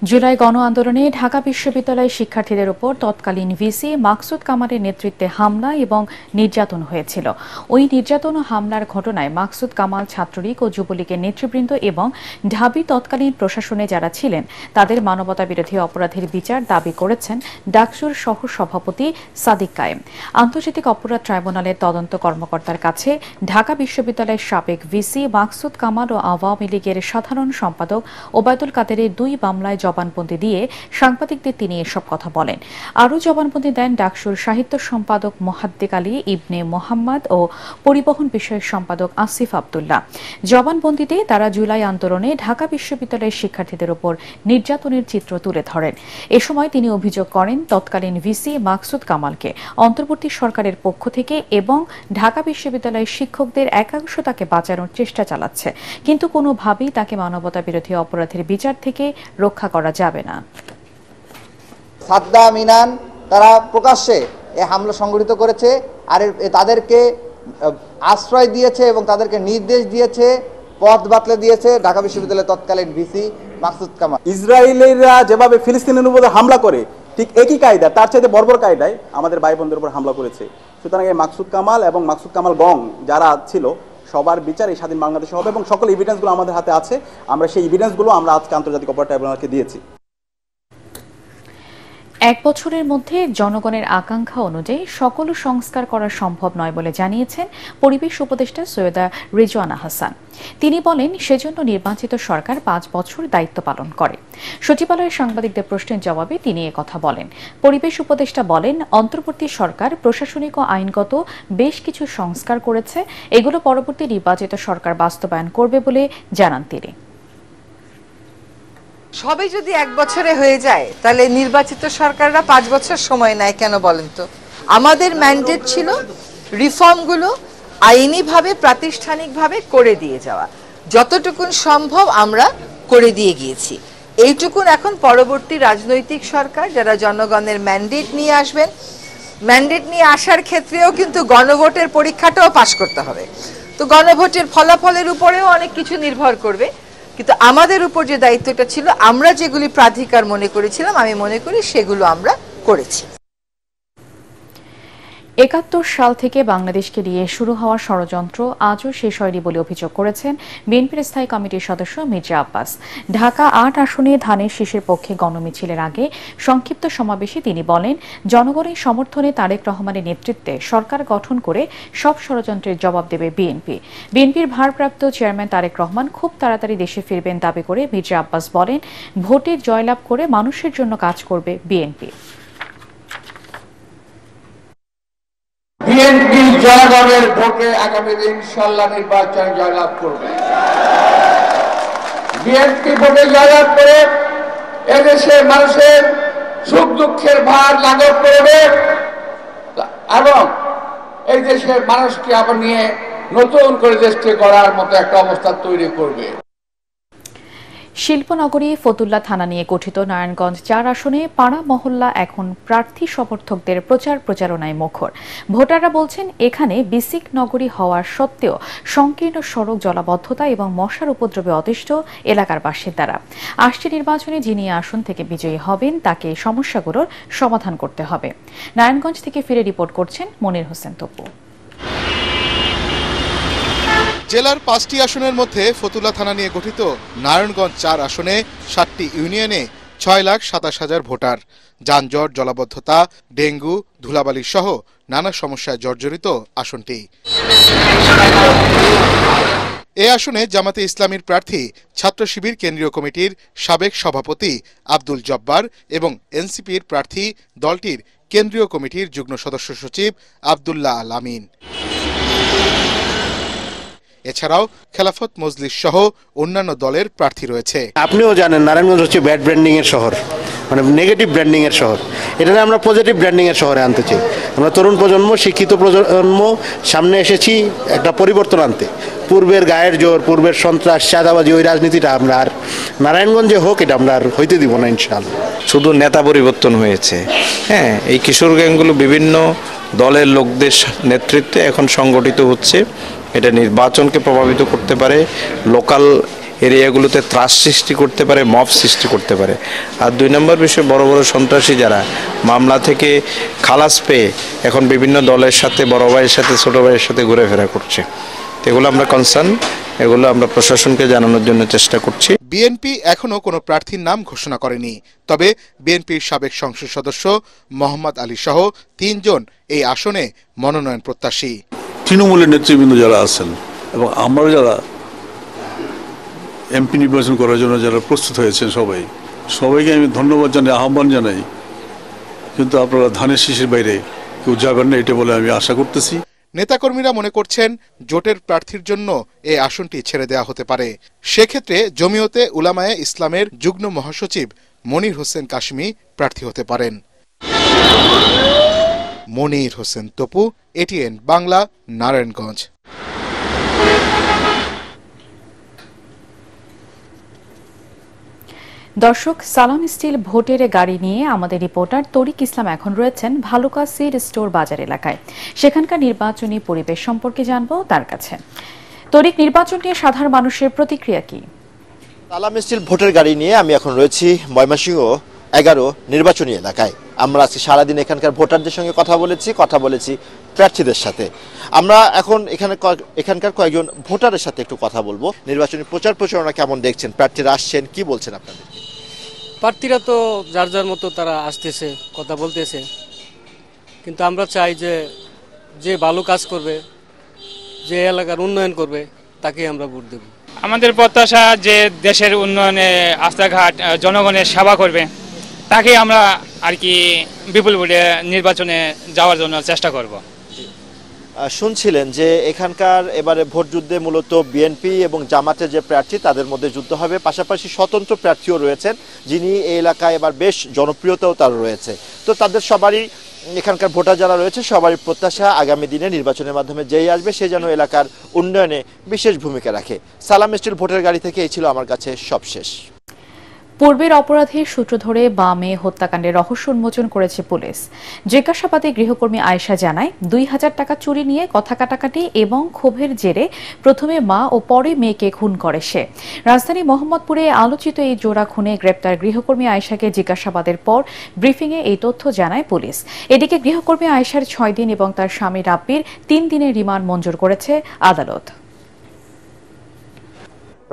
জুলাই গণ আন্দোলনে ঢাকা বিশ্ববিদ্যালয়ের শিক্ষার্থীদের উপর তৎকালীন ভিসি মাকসুদ কামালের নেতৃত্বে হামলা এবং নির্যাতন হয়েছিল। ওই নির্যাতন ও হামলার ঘটনায় মাকসুদ কামাল, ছাত্রলীগ ও যুবলীগের নেতৃবৃন্দ এবং ঢাবি তৎকালীন প্রশাসনে যারা ছিলেন তাদের মানবতা বিরোধী অপরাধের বিচার দাবি করেছেন ডাকসুর সহ সভাপতি সাদিক কায়েম। আন্তর্জাতিক অপরাধ ট্রাইব্যুনালের তদন্ত কর্মকর্তার কাছে ঢাকা বিশ্ববিদ্যালয়ের সাবেক ভিসি মাকসুদ কামাল ও আওয়ামী লীগের সাধারণ সম্পাদক ওবায়দুল কাদেরের 2 মামলায় জবানবন্দি দিয়ে সাংবাদিকদের তিনি এসব কথা বলেন। আরও জবানবন্দি দেন ডাকসুর সাহিত্য সম্পাদক মোহাদ্দেক আলী ইবনে মোহাম্মদ ও পরিবহন বিষয়ক সম্পাদক আসিফ আব্দুল্লাহ। জবানবন্দিতে তারা জুলাই আন্দোলনে ঢাকা বিশ্ববিদ্যালয়ের শিক্ষার্থীদের উপর নির্যাতনের চিত্র তুলে ধরেন। এ সময় তিনি অভিযোগ করেন তৎকালীন ভিসি মাকসুদ কামালকে অন্তর্বর্তী সরকারের পক্ষ থেকে এবং ঢাকা বিশ্ববিদ্যালয়ের শিক্ষকদের একাংশ তাকে বাঁচানোর চেষ্টা চালাচ্ছে, কিন্তু কোনোভাবেই তাকে মানবতা বিরোধী অপরাধের বিচার থেকে রক্ষা করা যাবে না। সাদ্দাম ইনান তারা প্রকাশ্যে এই হামলা সংগঠিত করেছে আর তাদেরকে আশ্রয় দিয়েছে এবং তাদেরকে নির্দেশ দিয়েছে, পথ বাতলে দিয়েছে ঢাকা বিশ্ববিদ্যালয়ের তৎকালীন ভিসি মাকসুদ কামাল। ইসরায়েলিরা যেভাবে ফিলিস্তিনের উপরে হামলা করে ঠিক একই কায়দা, তার চাইতে বর্বর কায়দায় আমাদের ভাই বোনদের উপর হামলা করেছে। সুতরাং এই মাকসুদ কামাল এবং মাকসুদ কামাল গং যারা ছিল সবার বিচার এই স্বাধীন বাংলাদেশে হবে এবং সকল এভিডেন্সগুলো আমাদের হাতে আছে। আমরা সেই এভিডেন্সগুলো আমরা আজকে আন্তর্জাতিক অপরাধ ট্রাইব্যুনালকে দিয়েছি। এক বছরের মধ্যে জনগণের আকাঙ্ক্ষা অনুযায়ী সকল সংস্কার করা সম্ভব নয় বলে জানিয়েছেন পরিবেশ উপদেষ্টা সৈয়দা রিজওয়ানা হাসান। তিনি বলেন সেজন্য নির্বাচিত সরকার 5 বছর দায়িত্ব পালন করে। সচিবালয়ের সাংবাদিকদের প্রশ্নের জবাবে তিনি একথা বলেন। পরিবেশ উপদেষ্টা বলেন অন্তর্বর্তী সরকার প্রশাসনিক ও আইনগত বেশ কিছু সংস্কার করেছে, এগুলো পরবর্তী নির্বাচিত সরকার বাস্তবায়ন করবে বলে জানান তিনি। সবই যদি 1 বছরে হয়ে যায় তাহলে নির্বাচিত সরকাররা 5 বছর সময় নেয় কেন বলেন তো? আমাদের ম্যান্ডেট ছিল রিফর্মগুলো আইনিভাবে প্রাতিষ্ঠানিকভাবে করে দিয়ে যাওয়া, যতটুকুন সম্ভব আমরা করে দিয়ে গিয়েছি। এইটুকুন এখন পরবর্তী রাজনৈতিক সরকার যারা জনগণের ম্যান্ডেট নিয়ে আসবেন, ম্যান্ডেট নিয়ে আসার ক্ষেত্রেও কিন্তু গণভোটের পরীক্ষাটাও পাশ করতে হবে। তো গণভোটের ফলাফলের উপরেও অনেক কিছু নির্ভর করবে, কিন্তু আমাদের উপর যে দায়িত্বটা ছিল আমরা যেগুলি প্রাধিকার মনে করেছিলাম আমি মনে করি সেগুলো আমরা করেছি। 71 সাল থেকে বাংলাদেশকে নিয়ে শুরু হওয়া ষড়যন্ত্র আজও শেষ হয়নি বলে অভিযোগ করেছেন বিএনপির স্থায়ী কমিটির সদস্য মির্জা আব্বাস। ঢাকা 8 আসনে ধানের শীষের পক্ষে গণমিছিলের আগে সংক্ষিপ্ত সমাবেশে তিনি বলেন জনগণের সমর্থনে তারেক রহমানের নেতৃত্বে সরকার গঠন করে সব ষড়যন্ত্রের জবাব দেবে বিএনপি। বিএনপির ভারপ্রাপ্ত চেয়ারম্যান তারেক রহমান খুব তাড়াতাড়ি দেশে ফিরবেন দাবি করে মির্জা আব্বাস বলেন ভোটে জয়লাভ করে মানুষের জন্য কাজ করবে বিএনপি। বিএনপি জনগণের ভোটে আগামী দিন ইনশাআল্লাহ নির্বাচনে জয়লাভ করবে। বিএনপি ভোটে জয়লাভ করে এদেশের মানুষের সুখ দুঃখের ভার লাঘব করবে এবং এই দেশের মানুষকে আবার নিয়ে নতুন করে দেশকে গড়ার মতো একটা অবস্থা তৈরি করবে। শিল্পনগরী ফতুল্লা থানা নিয়ে গঠিত নারায়ণগঞ্জ 4 আসনে পাড়া মহল্লা এখন প্রার্থী সমর্থকদের প্রচারণায় মুখর। ভোটাররা বলছেন এখানে বিসিক নগরী হওয়ার সত্ত্বেও সংকীর্ণ সড়ক, জলাবদ্ধতা এবং মশার উপদ্রবে অতিষ্ঠ এলাকার বাসিন্দারা। আসছে নির্বাচনে যিনি আসন থেকে বিজয়ী হবেন তাকে সমস্যাগুলোর সমাধান করতে হবে। নারায়ণগঞ্জ থেকে ফিরে রিপোর্ট করছেন মনির হোসেন তপু। জেলার 5টি আসনের মধ্যে ফতুল্লা থানা নিয়ে গঠিত নারায়ণগঞ্জ 4 আসনে 7টি ইউনিয়নে 6,27,000 ভোটার। যানজট, জলাবদ্ধতা, ডেঙ্গু, ধুলাবালি সহ নানা সমস্যায় জর্জরিত আসনটি। এ আসনে জামাতে ইসলামীর প্রার্থী ছাত্র শিবির কেন্দ্রীয় কমিটির সাবেক সভাপতি আব্দুল জব্বার এবং এনসিপির প্রার্থী দলটির কেন্দ্রীয় কমিটির যুগ্ম সদস্য সচিব আব্দুল্লাহ আল আমিন। এছাড়াও খেলাফত মজলিস সহ অন্যান্য দলের প্রার্থী রয়েছে। আপনিও জানেন নারায়ণগঞ্জ হচ্ছে ব্যাড ব্র্যান্ডিং এর শহর, মানে নেগেটিভ ব্র্যান্ডিং এর শহর। এটা আমরা পজিটিভ ব্র্যান্ডিং এর শহরে আনতে চাই। আমরা তরুণ প্রজন্ম, শিক্ষিত প্রজন্ম সামনে এসেছি একটা পরিবর্তন আনতে। পূর্বের গায়ের জোর, পূর্বের সন্ত্রাস, চাঁদাবাজি, ওই রাজনীতিটা আমরা আর নারায়ণগঞ্জে হোক এটা আমরা আর হইতে দিব না ইনশাআল্লাহ। শুধু নেতা পরিবর্তন হয়েছে, হ্যাঁ, এই কিশোর গ্যাংগুলো বিভিন্ন দলের লোকদের নেতৃত্বে এখন সংগঠিত হচ্ছে। এটা নির্বাচনকে প্রভাবিত করতে পারে, লোকাল এরিয়াগুলোতে ত্রাস সৃষ্টি করতে পারে, মব সৃষ্টি করতে পারে। আর 2 নম্বর বিষয়, বড় বড় সন্ত্রাসী যারা মামলা থেকে খালাস পেয়ে এখন বিভিন্ন দলের সাথে, বড় ভাইয়ের সাথে, ছোট ভাইয়ের সাথে ঘুরেফেরা করছে। এগুলো আমরা কনসার্ন, এগুলো আমরা প্রশাসনকে জানানোর জন্য চেষ্টা করছি। বিএনপি এখনো কোনো প্রার্থীর নাম ঘোষণা করেনি, তবে বিএনপির সাবেক সংসদ সদস্য মোহাম্মদ আলী সহ 3 জন এই আসনে মনোনয়ন প্রত্যাশী। তৃণমূলের নেতৃবৃন্দ যারা আছেন এবং আমরা যারা এমপি নির্বাচন করার জন্য যারা প্রস্তুত হয়েছেন সবাইকে আমি ধন্যবাদ জানাই, আহ্বান জানাই, কিন্তু আপনারা ধানের শীষের বাইরে কেউ যাবেন না এটা বলে আমি আশা করতেছি। নেতাকর্মীরা মনে করছেন জোটের প্রার্থীর জন্য এই আসনটি ছেড়ে দেওয়া হতে পারে। সেক্ষেত্রে জমিয়তে উলামায়ে ইসলামের যুগ্ম মহাসচিব মনির হোসেন কাশমি প্রার্থী হতে পারেন। মনির হোসেন তপু, এটিএন বাংলা, নারায়ণগঞ্জ। দর্শক, সালাম স্টিল ভোটের গাড়ি নিয়ে আমাদের রিপোর্টার তরিক ইসলাম এখন রয়েছেন ভালুকা সিড স্টোর বাজার এলাকায়। সেখানকার নির্বাচনী পরিবেশ সম্পর্কে জানবো তার কাছে। তরিক, নির্বাচন নিয়ে সাধারণ মানুষের প্রতিক্রিয়া কি? সালাম স্টিল ভোটের গাড়ি নিয়ে আমি এখন রয়েছি ময়মনসিংহ 11 নির্বাচনী এলাকায়। আমরা আজকে সারাদিন এখানকার ভোটারদের সঙ্গে কথা বলেছি প্রার্থীদের সাথে। আমরা এখন এখানকার কয়েকজন ভোটারের সাথে একটু কথা বলবো। নির্বাচনী প্রচার প্রচারণা কেমন দেখছেন? প্রার্থীরা আসছেন, কি বলছেন আপনাদের? প্রার্থীরা তো যার যার মতো তারা আসতেছে, কথা বলতেছে, কিন্তু আমরা চাই যে ভালো কাজ করবে, যে এলাকার উন্নয়ন করবে, তাকে আমরা ভোট দেব। আমাদের প্রত্যাশা যে দেশের উন্নয়নে, রাস্তাঘাট, জনগণের সেবা করবে, তাকে আমরা আর কি বিপুল ভোটে নির্বাচনে যাওয়ার জন্য চেষ্টা করব। শুনছিলেন যে এখানকার এবারে ভোট যুদ্ধে মূলত বিএনপি এবং জামাতের যে প্রার্থী তাদের মধ্যে যুদ্ধ হবে, পাশাপাশি স্বতন্ত্র প্রার্থীও রয়েছেন যিনি এই এলাকায় এবার বেশ জনপ্রিয়তাও তার রয়েছে। তো তাদের সবারই, এখানকার ভোটার যারা রয়েছে সবারই প্রত্যাশা আগামী দিনে নির্বাচনের মাধ্যমে যেই আসবে সে যেন এলাকার উন্নয়নে বিশেষ ভূমিকা রাখে। সালাম স্টিল ভোটের গাড়ি থেকে এই ছিল আমার কাছে সবশেষ। পূর্বের অপরাধের সূত্র ধরে বামে হত্যাকাণ্ডের রহস্য উন্মোচন করেছে পুলিশ। জিজ্ঞাসাবাদে গৃহকর্মী আয়েশা জানায় 2000 টাকা চুরি নিয়ে কথা কাটাকাটি এবং ক্ষোভের জেরে প্রথমে মা ও পরে মেয়েকে খুন করে সে। রাজধানী মোহাম্মদপুরে আলোচিত এই জোড়া খুনে গ্রেপ্তার গৃহকর্মী আয়েশাকে জিজ্ঞাসাবাদের পর ব্রিফিংয়ে এই তথ্য জানায় পুলিশ। এদিকে গৃহকর্মী আয়েশার 6 দিন এবং তার স্বামী রাব্বির 3 দিনের রিমান্ড মঞ্জুর করেছে আদালত।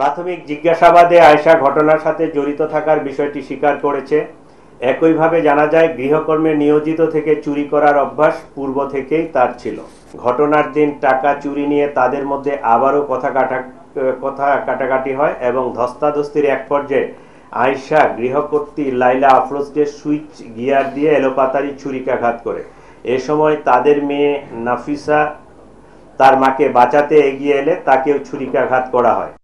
প্রাথমিক জিজ্ঞাসাবাদে আয়েশা ঘটনার সাথে জড়িত থাকার বিষয়টি স্বীকার করেছে। একইভাবে জানা যায় গৃহকর্মে নিয়োজিত থেকে চুরি করার অভ্যাস পূর্ব থেকেই তার ছিল। ঘটনার দিন টাকা চুরি নিয়ে তাদের মধ্যে আবারও কথা কাটাকাটি হয় এবং ধস্তাধস্তির এক পর্যায়ে আয়েশা গৃহকর্ত্রী লাইলা আফরোজকে সুইচ গিয়ার দিয়ে এলোপাতাড়ি ছুরিকাঘাত করে। এ সময় তাদের মেয়ে নাফিসা তার মাকে বাঁচাতে এগিয়ে এলে তাকেও ছুরিকাঘাত করা হয়।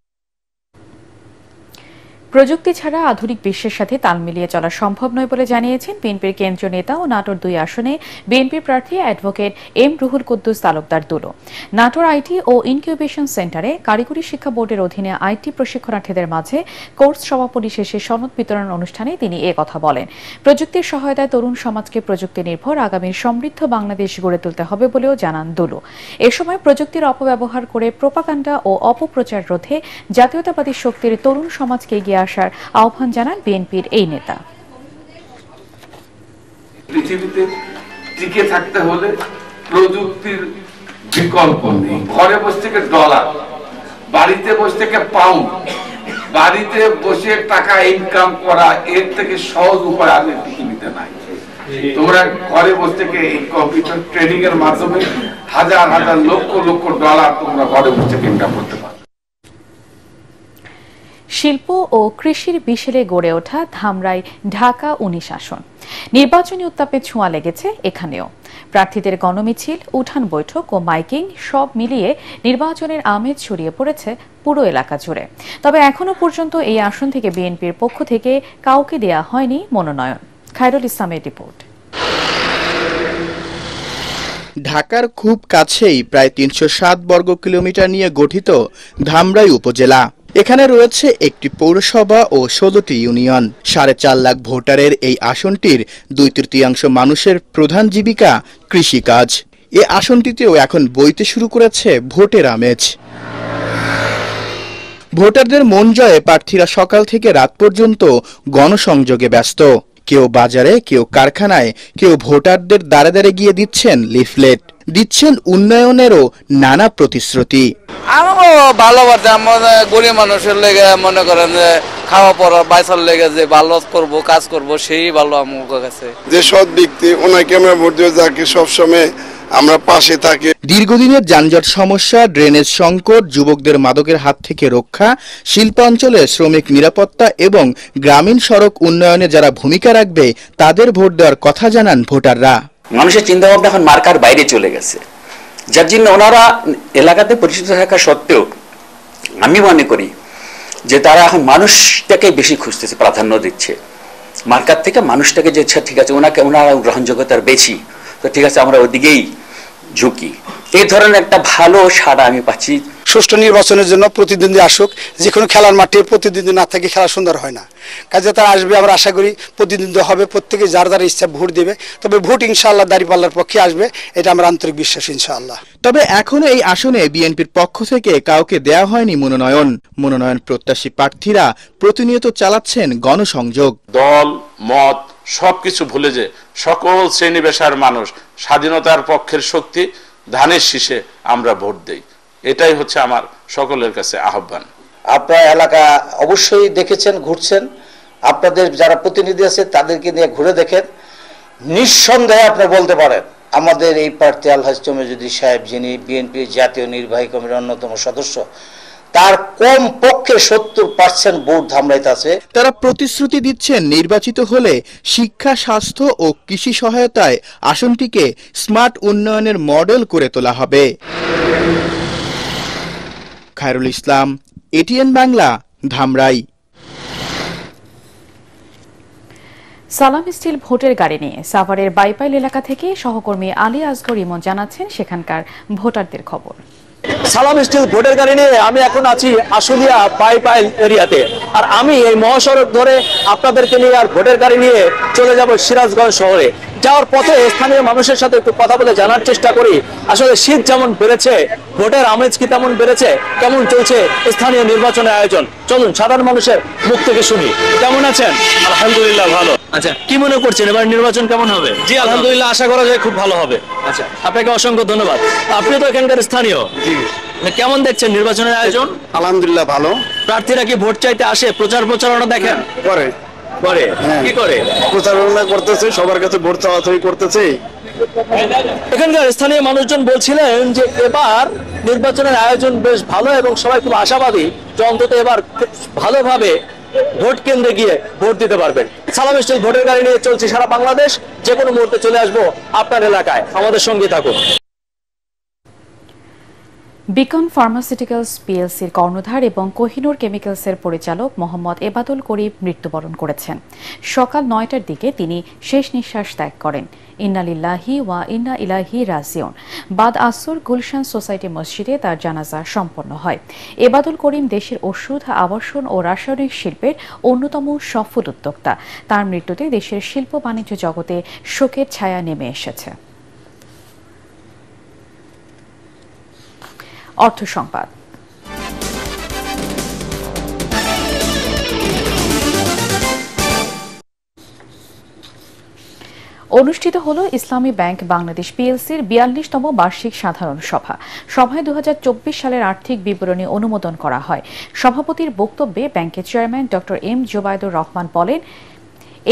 প্রযুক্তি ছাড়া আধুনিক বিশ্বের সাথে তাল মিলিয়ে চলা সম্ভব নয় বলে জানিয়েছেন বিএনপির কেন্দ্রীয় নেতা ও নাটোর 2 আসনে বিএনপির প্রার্থী advocate M Ruhul Kuddus Talukdar Dulu. Natore IT O incubation সেন্টারে কারিগরি শিক্ষা বোর্ডের অধীনে আইটি প্রশিক্ষণার্থীদের মাঝে কোর্স সমাপনী শেষে সনদ বিতরণ অনুষ্ঠানে তিনি কথা বলেন। প্রযুক্তির সহায়তায় তরুণ সমাজকে প্রযুক্তি নির্ভর আগামীর সমৃদ্ধ বাংলাদেশ গড়ে তুলতে হবে বলেও জানান দুলো। এ সময় প্রযুক্তির অপব্যবহার করে প্রোপাগান্ডা ও অপপ্রচার রোধে জাতীয়তাবাদী শক্তির তরুণ সমাজকে এগিয়ে আসার আহ্বান জানান বিএনপির এই নেতা। পৃথিবীতে টিকে থাকতে হলে প্রযুক্তির বিকল্প নেই। ঘরে বসে থেকে ডলার, বাড়িতে বসে থেকে পাউন্ড, বাড়িতে বসে টাকা ইনকাম করা এর থেকে সহজ উপায় আর পৃথিবীতে নাই। তোমরা ঘরে বসে থেকে এই কম্পিউটার ট্রেডিং এর মাধ্যমে হাজার হাজার লক্ষ লক্ষ ডলার তোমরা ঘরে বসে থেকে ইনকাম করতে পারো। শিল্প ও কৃষির বিশেলে গড়ে ওঠা ধামরাই ঢাকা 19 আসন। নির্বাচনী উত্তাপে ছোঁয়া লেগেছে এখানেও। প্রার্থীদের গণমিছিল, উঠান বৈঠক ও মাইকিং সব মিলিয়ে নির্বাচনের আমেজ ছড়িয়ে পড়েছে পুরো এলাকা জুড়ে। তবে এখনো পর্যন্ত এই আসন থেকে বিএনপির পক্ষ থেকে কাউকে দেয়া হয়নি মনোনয়ন। খায়রুল ইসলামের রিপোর্ট। ঢাকার খুব কাছেই প্রায় 307 বর্গ কিলোমিটার নিয়ে গঠিত ধামরাই উপজেলা। এখানে রয়েছে একটি পৌরসভা ও 16টি ইউনিয়ন। 4.5 লাখ ভোটারের এই আসনটির 2/3 মানুষের প্রধান জীবিকা কৃষিকাজ। এ আসনটিতেও এখন বইতে শুরু করেছে ভোটের আমেজ। ভোটারদের মন জয়ে প্রার্থীরা সকাল থেকে রাত পর্যন্ত গণসংযোগে ব্যস্ত। কেউ বাজারে, কেউ কারখানায়, কেউ ভোটারদের দ্বারে দ্বারে গিয়ে দিচ্ছেন লিফলেট, দিচ্ছেন উন্নয়নেরও নানা প্রতিশ্রুতি। আমাকে ভালোবাসে, আমাদের গরিব মানুষের লেগে মনে করেন যে খাওয়া পড়া বাইসার লেগে যে ভালো করবো, কাজ করবো, সেই ভালো আমার কাছে। যে সৎ ব্যক্তি ওনাকে আমরা ভোট দেবো, যাকে সবসময় আমরা পাশে থাকি। দীর্ঘদিনের যানজট সমস্যা, ড্রেনেজ সংকট, যুবকদের মাদকের হাত থেকে রক্ষা, শিল্পাঞ্চলে শ্রমিক নিরাপত্তা এবং গ্রামীণ সড়ক উন্নয়নে যারা ভূমিকা রাখবে তাদের ভোট দেওয়ার কথা জানান ভোটাররা। মানুষের চিন্তা ভাবনা এখন মার্কার বাইরে চলে গেছে, যার জন্য ওনারা এলাকাতে পরিচিত থাকা সত্ত্বেও আমি মনে করি যে তারা এখন মানুষটাকে বেশি খুঁজতেছে, প্রাধান্য দিচ্ছে মার্কার থেকে মানুষটাকে। যে ঠিক আছে ওনারা গ্রহণযোগ্যতার বেশি, তো ঠিক আছে আমরা ওদিকেই ঝুঁকি। এই ধরনের একটা ভালো সাড়া আমি পাচ্ছি। সুষ্ঠু নির্বাচনের জন্য প্রতিদ্বন্দ্বী আসুক, যে কোনো খেলার মাঠে প্রতিদ্বন্দ্বী না থাকে খেলা সুন্দর হয় না। কাজে তারা আসবে, আমরা আশা করি প্রতিদ্বন্দ্বী হবে, প্রত্যেকে যার যার ইচ্ছা ভোট দেবে। তবে ভোট ইনশাআল্লাহ দাঁড়িপাল্লার পক্ষে আসবে, এটা আমার আন্তরিক বিশ্বাস ইনশাআল্লাহ। তবে এখনো এই আসনে বিএনপির পক্ষ থেকে কাউকে দেয়া হয়নি মনোনয়ন প্রত্যাশী প্রার্থীরা প্রতিনিয়ত চালাচ্ছেন গণসংযোগ। দল মত সবকিছু ভুলে যে সকল শ্রেণী পেশার মানুষ স্বাধীনতার পক্ষের শক্তি, ধানের শীষে আমরা ভোট দেই, এটাই হচ্ছে আমার সকলের কাছে আহ্বান। আপনারা এলাকা অবশ্যই দেখেছেন, ঘুরছেন, আপনাদের যারা প্রতিনিধি আছে তাদেরকে নিয়ে ঘুরে দেখেন। নিঃসন্দেহে আপনি বলতে পারেন আমাদের এই প্রার্থী আলহাজ চমেজুদ্দিন সাহেব, যিনি বিএনপির জাতীয় নির্বাহী কমিটির অন্যতম সদস্য, তার কম পক্ষে 70% ভোট ধামরাইতে আছে। তারা প্রতিশ্রুতি দিচ্ছেন নির্বাচিত হলে শিক্ষা, স্বাস্থ্য ও কৃষি সহায়তায় আসনটিকে স্মার্ট উন্নয়নের মডেল করে তোলা হবে। খায়রুল ইসলাম, এটিএন বাংলা, ধামরাই। সালাম স্টিল ভোটের গাড়ি নিয়ে সাভারের বাইপাইল এলাকা থেকে সহকর্মী আলী আসগর ইমন জানাচ্ছেন সেখানকার ভোটারদের খবর। সালাম স্টিল ভোটের গাড়ি নিয়ে আমি এখন আছি আশুলিয়া বাইপাইল এরিয়াতে, আর আমি এই মহাসড়ক ধরে আপনাদেরকে নিয়ে আর ভোটের গাড়ি নিয়ে চলে যাব সিরাজগঞ্জ শহরে। যাওয়ার পথে স্থানীয় মানুষের সাথে একটু কথা বলে জানার চেষ্টা করি আসলে শীত যেমন বেড়েছে, ভোটের আমেজ কি তেমন বেড়েছে, কেমন চলছে স্থানীয় নির্বাচনের আয়োজন। চলুন সাধারণ মানুষের মুখ থেকে শুনি। কেমন আছেন? আলহামদুলিল্লাহ ভালো। আচ্ছা, কি মনে করছেন এবার নির্বাচন কেমন হবে? জি আলহামদুলিল্লাহ, আশা করা যায় খুব ভালো হবে। আচ্ছা, আপনাকে অসংখ্য ধন্যবাদ। আপনি তো এখানকার স্থানীয়, কেমন দেখছেন নির্বাচনের আয়োজন? আলহামদুলিল্লাহ ভালো। প্রার্থীরা কি ভোট চাইতে আসে, প্রচারণা দেখেন? করে কি করে প্রচারণা করতেছে, সবার কাছে ভোট চাওয়াচাই করতেছে। এখানকার স্থানীয় মানুষজন বলছিলেন যে এবার নির্বাচনের আয়োজন বেশ ভালো এবং সবাই খুব আশাবাদী যে অন্তত এবার ভালোভাবে ভোট কেন্দ্রে গিয়ে ভোট দিতে পারবেন। সালাম স্টিল ভোটের গাড়ি নিয়ে চলছে সারা বাংলাদেশ, যে কোনো মুহূর্তে চলে আসবো আপনার এলাকায়, আমাদের সঙ্গে থাকুন। বিকন ফার্মাসিউটিক্যালস পিএলসির কর্ণধার এবং কোহিনুর কেমিক্যালসের পরিচালক মোহাম্মদ এবাদুল করিম মৃত্যুবরণ করেছেন। সকাল 9টার দিকে তিনি শেষ নিঃশ্বাস ত্যাগ করেন। ইন্না লিল্লাহি ওয়া ইন্না ইলাইহি রাজিউন। বাদ আসর গুলশান সোসাইটি মসজিদে তার জানাজা সম্পন্ন হয়। এবাদুল করিম দেশের ওষুধ, আবাসন ও রাসায়নিক শিল্পের অন্যতম সফল উদ্যোক্তা। তার মৃত্যুতে দেশের শিল্প বাণিজ্য জগতে শোকের ছায়া নেমে এসেছে। অর্থ সংবাদ। অনুষ্ঠিত হল ইসলামী ব্যাংক বাংলাদেশ পিএলসির 42তম বার্ষিক সাধারণ সভা। সভায় 2024 সালের আর্থিক বিবরণী অনুমোদন করা হয়। সভাপতির বক্তব্যে ব্যাংকের chairman doctor M Zubaidur Rahman বলেন,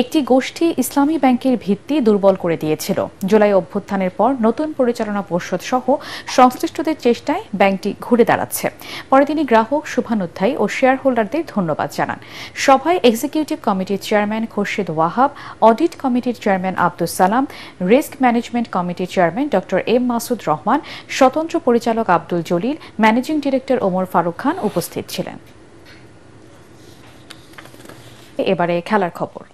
একটি গোষ্ঠী ইসলামী ব্যাংকের ভিত্তি দুর্বল করে দিয়েছিল। জুলাই অভ্যুত্থানের পর নতুন পরিচালনা পর্ষদ সহ সংশ্লিষ্টদের চেষ্টায় ব্যাংকটি ঘুরে দাঁড়াচ্ছে। পরে তিনি গ্রাহক, শুভানুধ্যায়ী ও শেয়ার হোল্ডারদের ধন্যবাদ জানান। সভায় এক্সিকিউটিভ কমিটির চেয়ারম্যান খোরশেদ ওয়াহাব, অডিট কমিটির chairman Abdus Salam, risk management কমিটির chairman doctor M Masud Rahman, স্বতন্ত্র পরিচালক আব্দুল জলিল, ম্যানেজিং ডিরেক্টর ওমর ফারুক খান উপস্থিত ছিলেন। এবারে খেলার খবর।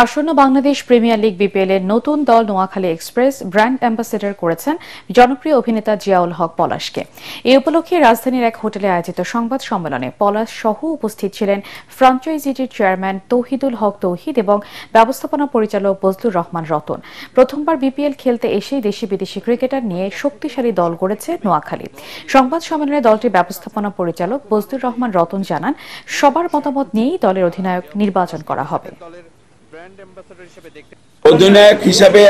আসন্ন বাংলাদেশ প্রিমিয়ার লিগ বিপিএল এর নতুন দল নোয়াখালী এক্সপ্রেস ব্র্যান্ড অ্যাম্বাসেডর করেছেন জনপ্রিয় অভিনেতা জিয়াউল হক পলাশকে। এই উপলক্ষে রাজধানীর এক হোটেলে আয়োজিত সংবাদ সম্মেলনে পলাশ সহ উপস্থিত ছিলেন ফ্রাঞ্চাইজিটির চেয়ারম্যান তৌহিদুল হক তৌহিদ এবং ব্যবস্থাপনা পরিচালক বজলুর রহমান রতন। প্রথমবার বিপিএল খেলতে এসেই দেশি বিদেশি ক্রিকেটার নিয়ে শক্তিশালী দল গড়েছে নোয়াখালী। সংবাদ সম্মেলনে দলটির ব্যবস্থাপনা পরিচালক বজলুর রহমান রতন জানান, সবার মতামত নিয়েই দলের অধিনায়ক নির্বাচন করা হবে। অধিনায়ক হিসাবে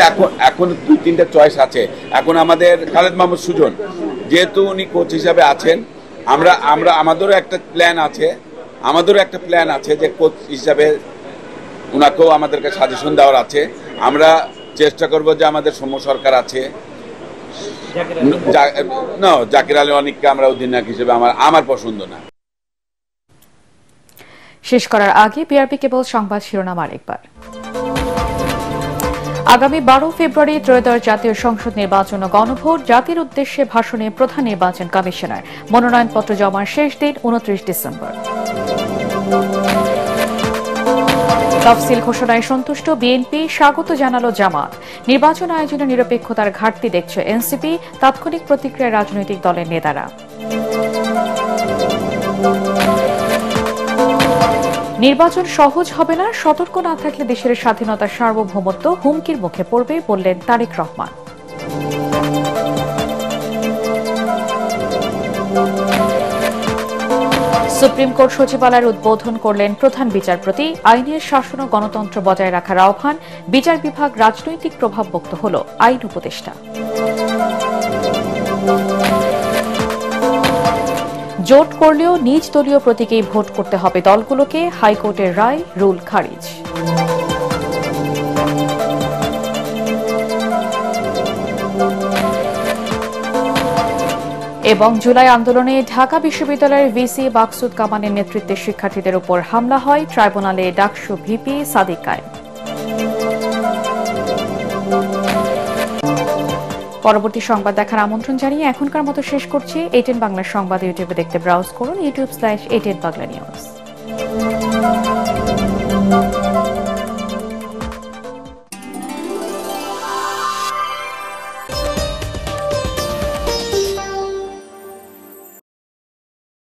এখন 2-3টা চয়েস আছে। এখন আমাদের খালেদ মাহমুদ সুজন, যেহেতু উনি কোচ হিসাবে আছেন, আমাদেরও একটা প্ল্যান আছে যে কোচ হিসাবে উনাকেও আমাদেরকে সাজেশন দেওয়ার আছে। আমরা চেষ্টা করব যে আমাদের সৌম্য সরকার আছে, জাকির আলী অনিককে আমরা অধিনায়ক হিসেবে আমার পছন্দ না। শেষ করার আগে বিআরবি কেবল সংবাদ শিরোনাম আরেকবার। আগামী 12 ফেব্রুয়ারি ত্রয়োদশ জাতীয় সংসদ নির্বাচন ও গণভোট, জাতির উদ্দেশ্যে ভাষণে প্রধান নির্বাচন কমিশনার। মনোনয়নপত্র জমার শেষ দিন 29 ডিসেম্বর। তফসিল ঘোষণায় সন্তুষ্ট বিএনপি, স্বাগত জানালো জামাত। নির্বাচন আয়োজনে নিরপেক্ষতার ঘাটতি দেখছে এনসিপি, তাৎক্ষণিক প্রতিক্রিয়া রাজনৈতিক দলের নেতারা। নির্বাচন সহজ হবে না, সতর্ক না থাকলে দেশের স্বাধীনতার সার্বভৌমত্ব হুমকির মুখে পড়বে, বললেন তারেক রহমান। সুপ্রিম কোর্ট সচিবালয়ের উদ্বোধন করলেন প্রধান বিচারপতি। আইনের শাসন ও গণতন্ত্র বজায় রাখার আহ্বান। বিচার বিভাগ রাজনৈতিক প্রভাবমুক্ত হল আইন উপদেষ্টা। জোট করলেও নিজ দলীয় প্রতীকেই ভোট করতে হবে দলগুলোকে, হাইকোর্টের রায়, রুল খারিজ। এবং জুলাই আন্দোলনে ঢাকা বিশ্ববিদ্যালয়ের ভিসি মাকসুদ কামালের নেতৃত্বে শিক্ষার্থীদের উপর হামলা হয়, ট্রাইব্যুনালে ডাকসু ভিপি সাদিক কায়েম। পরবর্তী সংবাদ দেখার আমন্ত্রণ জানিয়ে এখনকার মতো শেষ করছি। ATN বাংলা সংবাদ ইউটিউবে দেখতে ব্রাউজ করুন youtube/ATN Bangla News।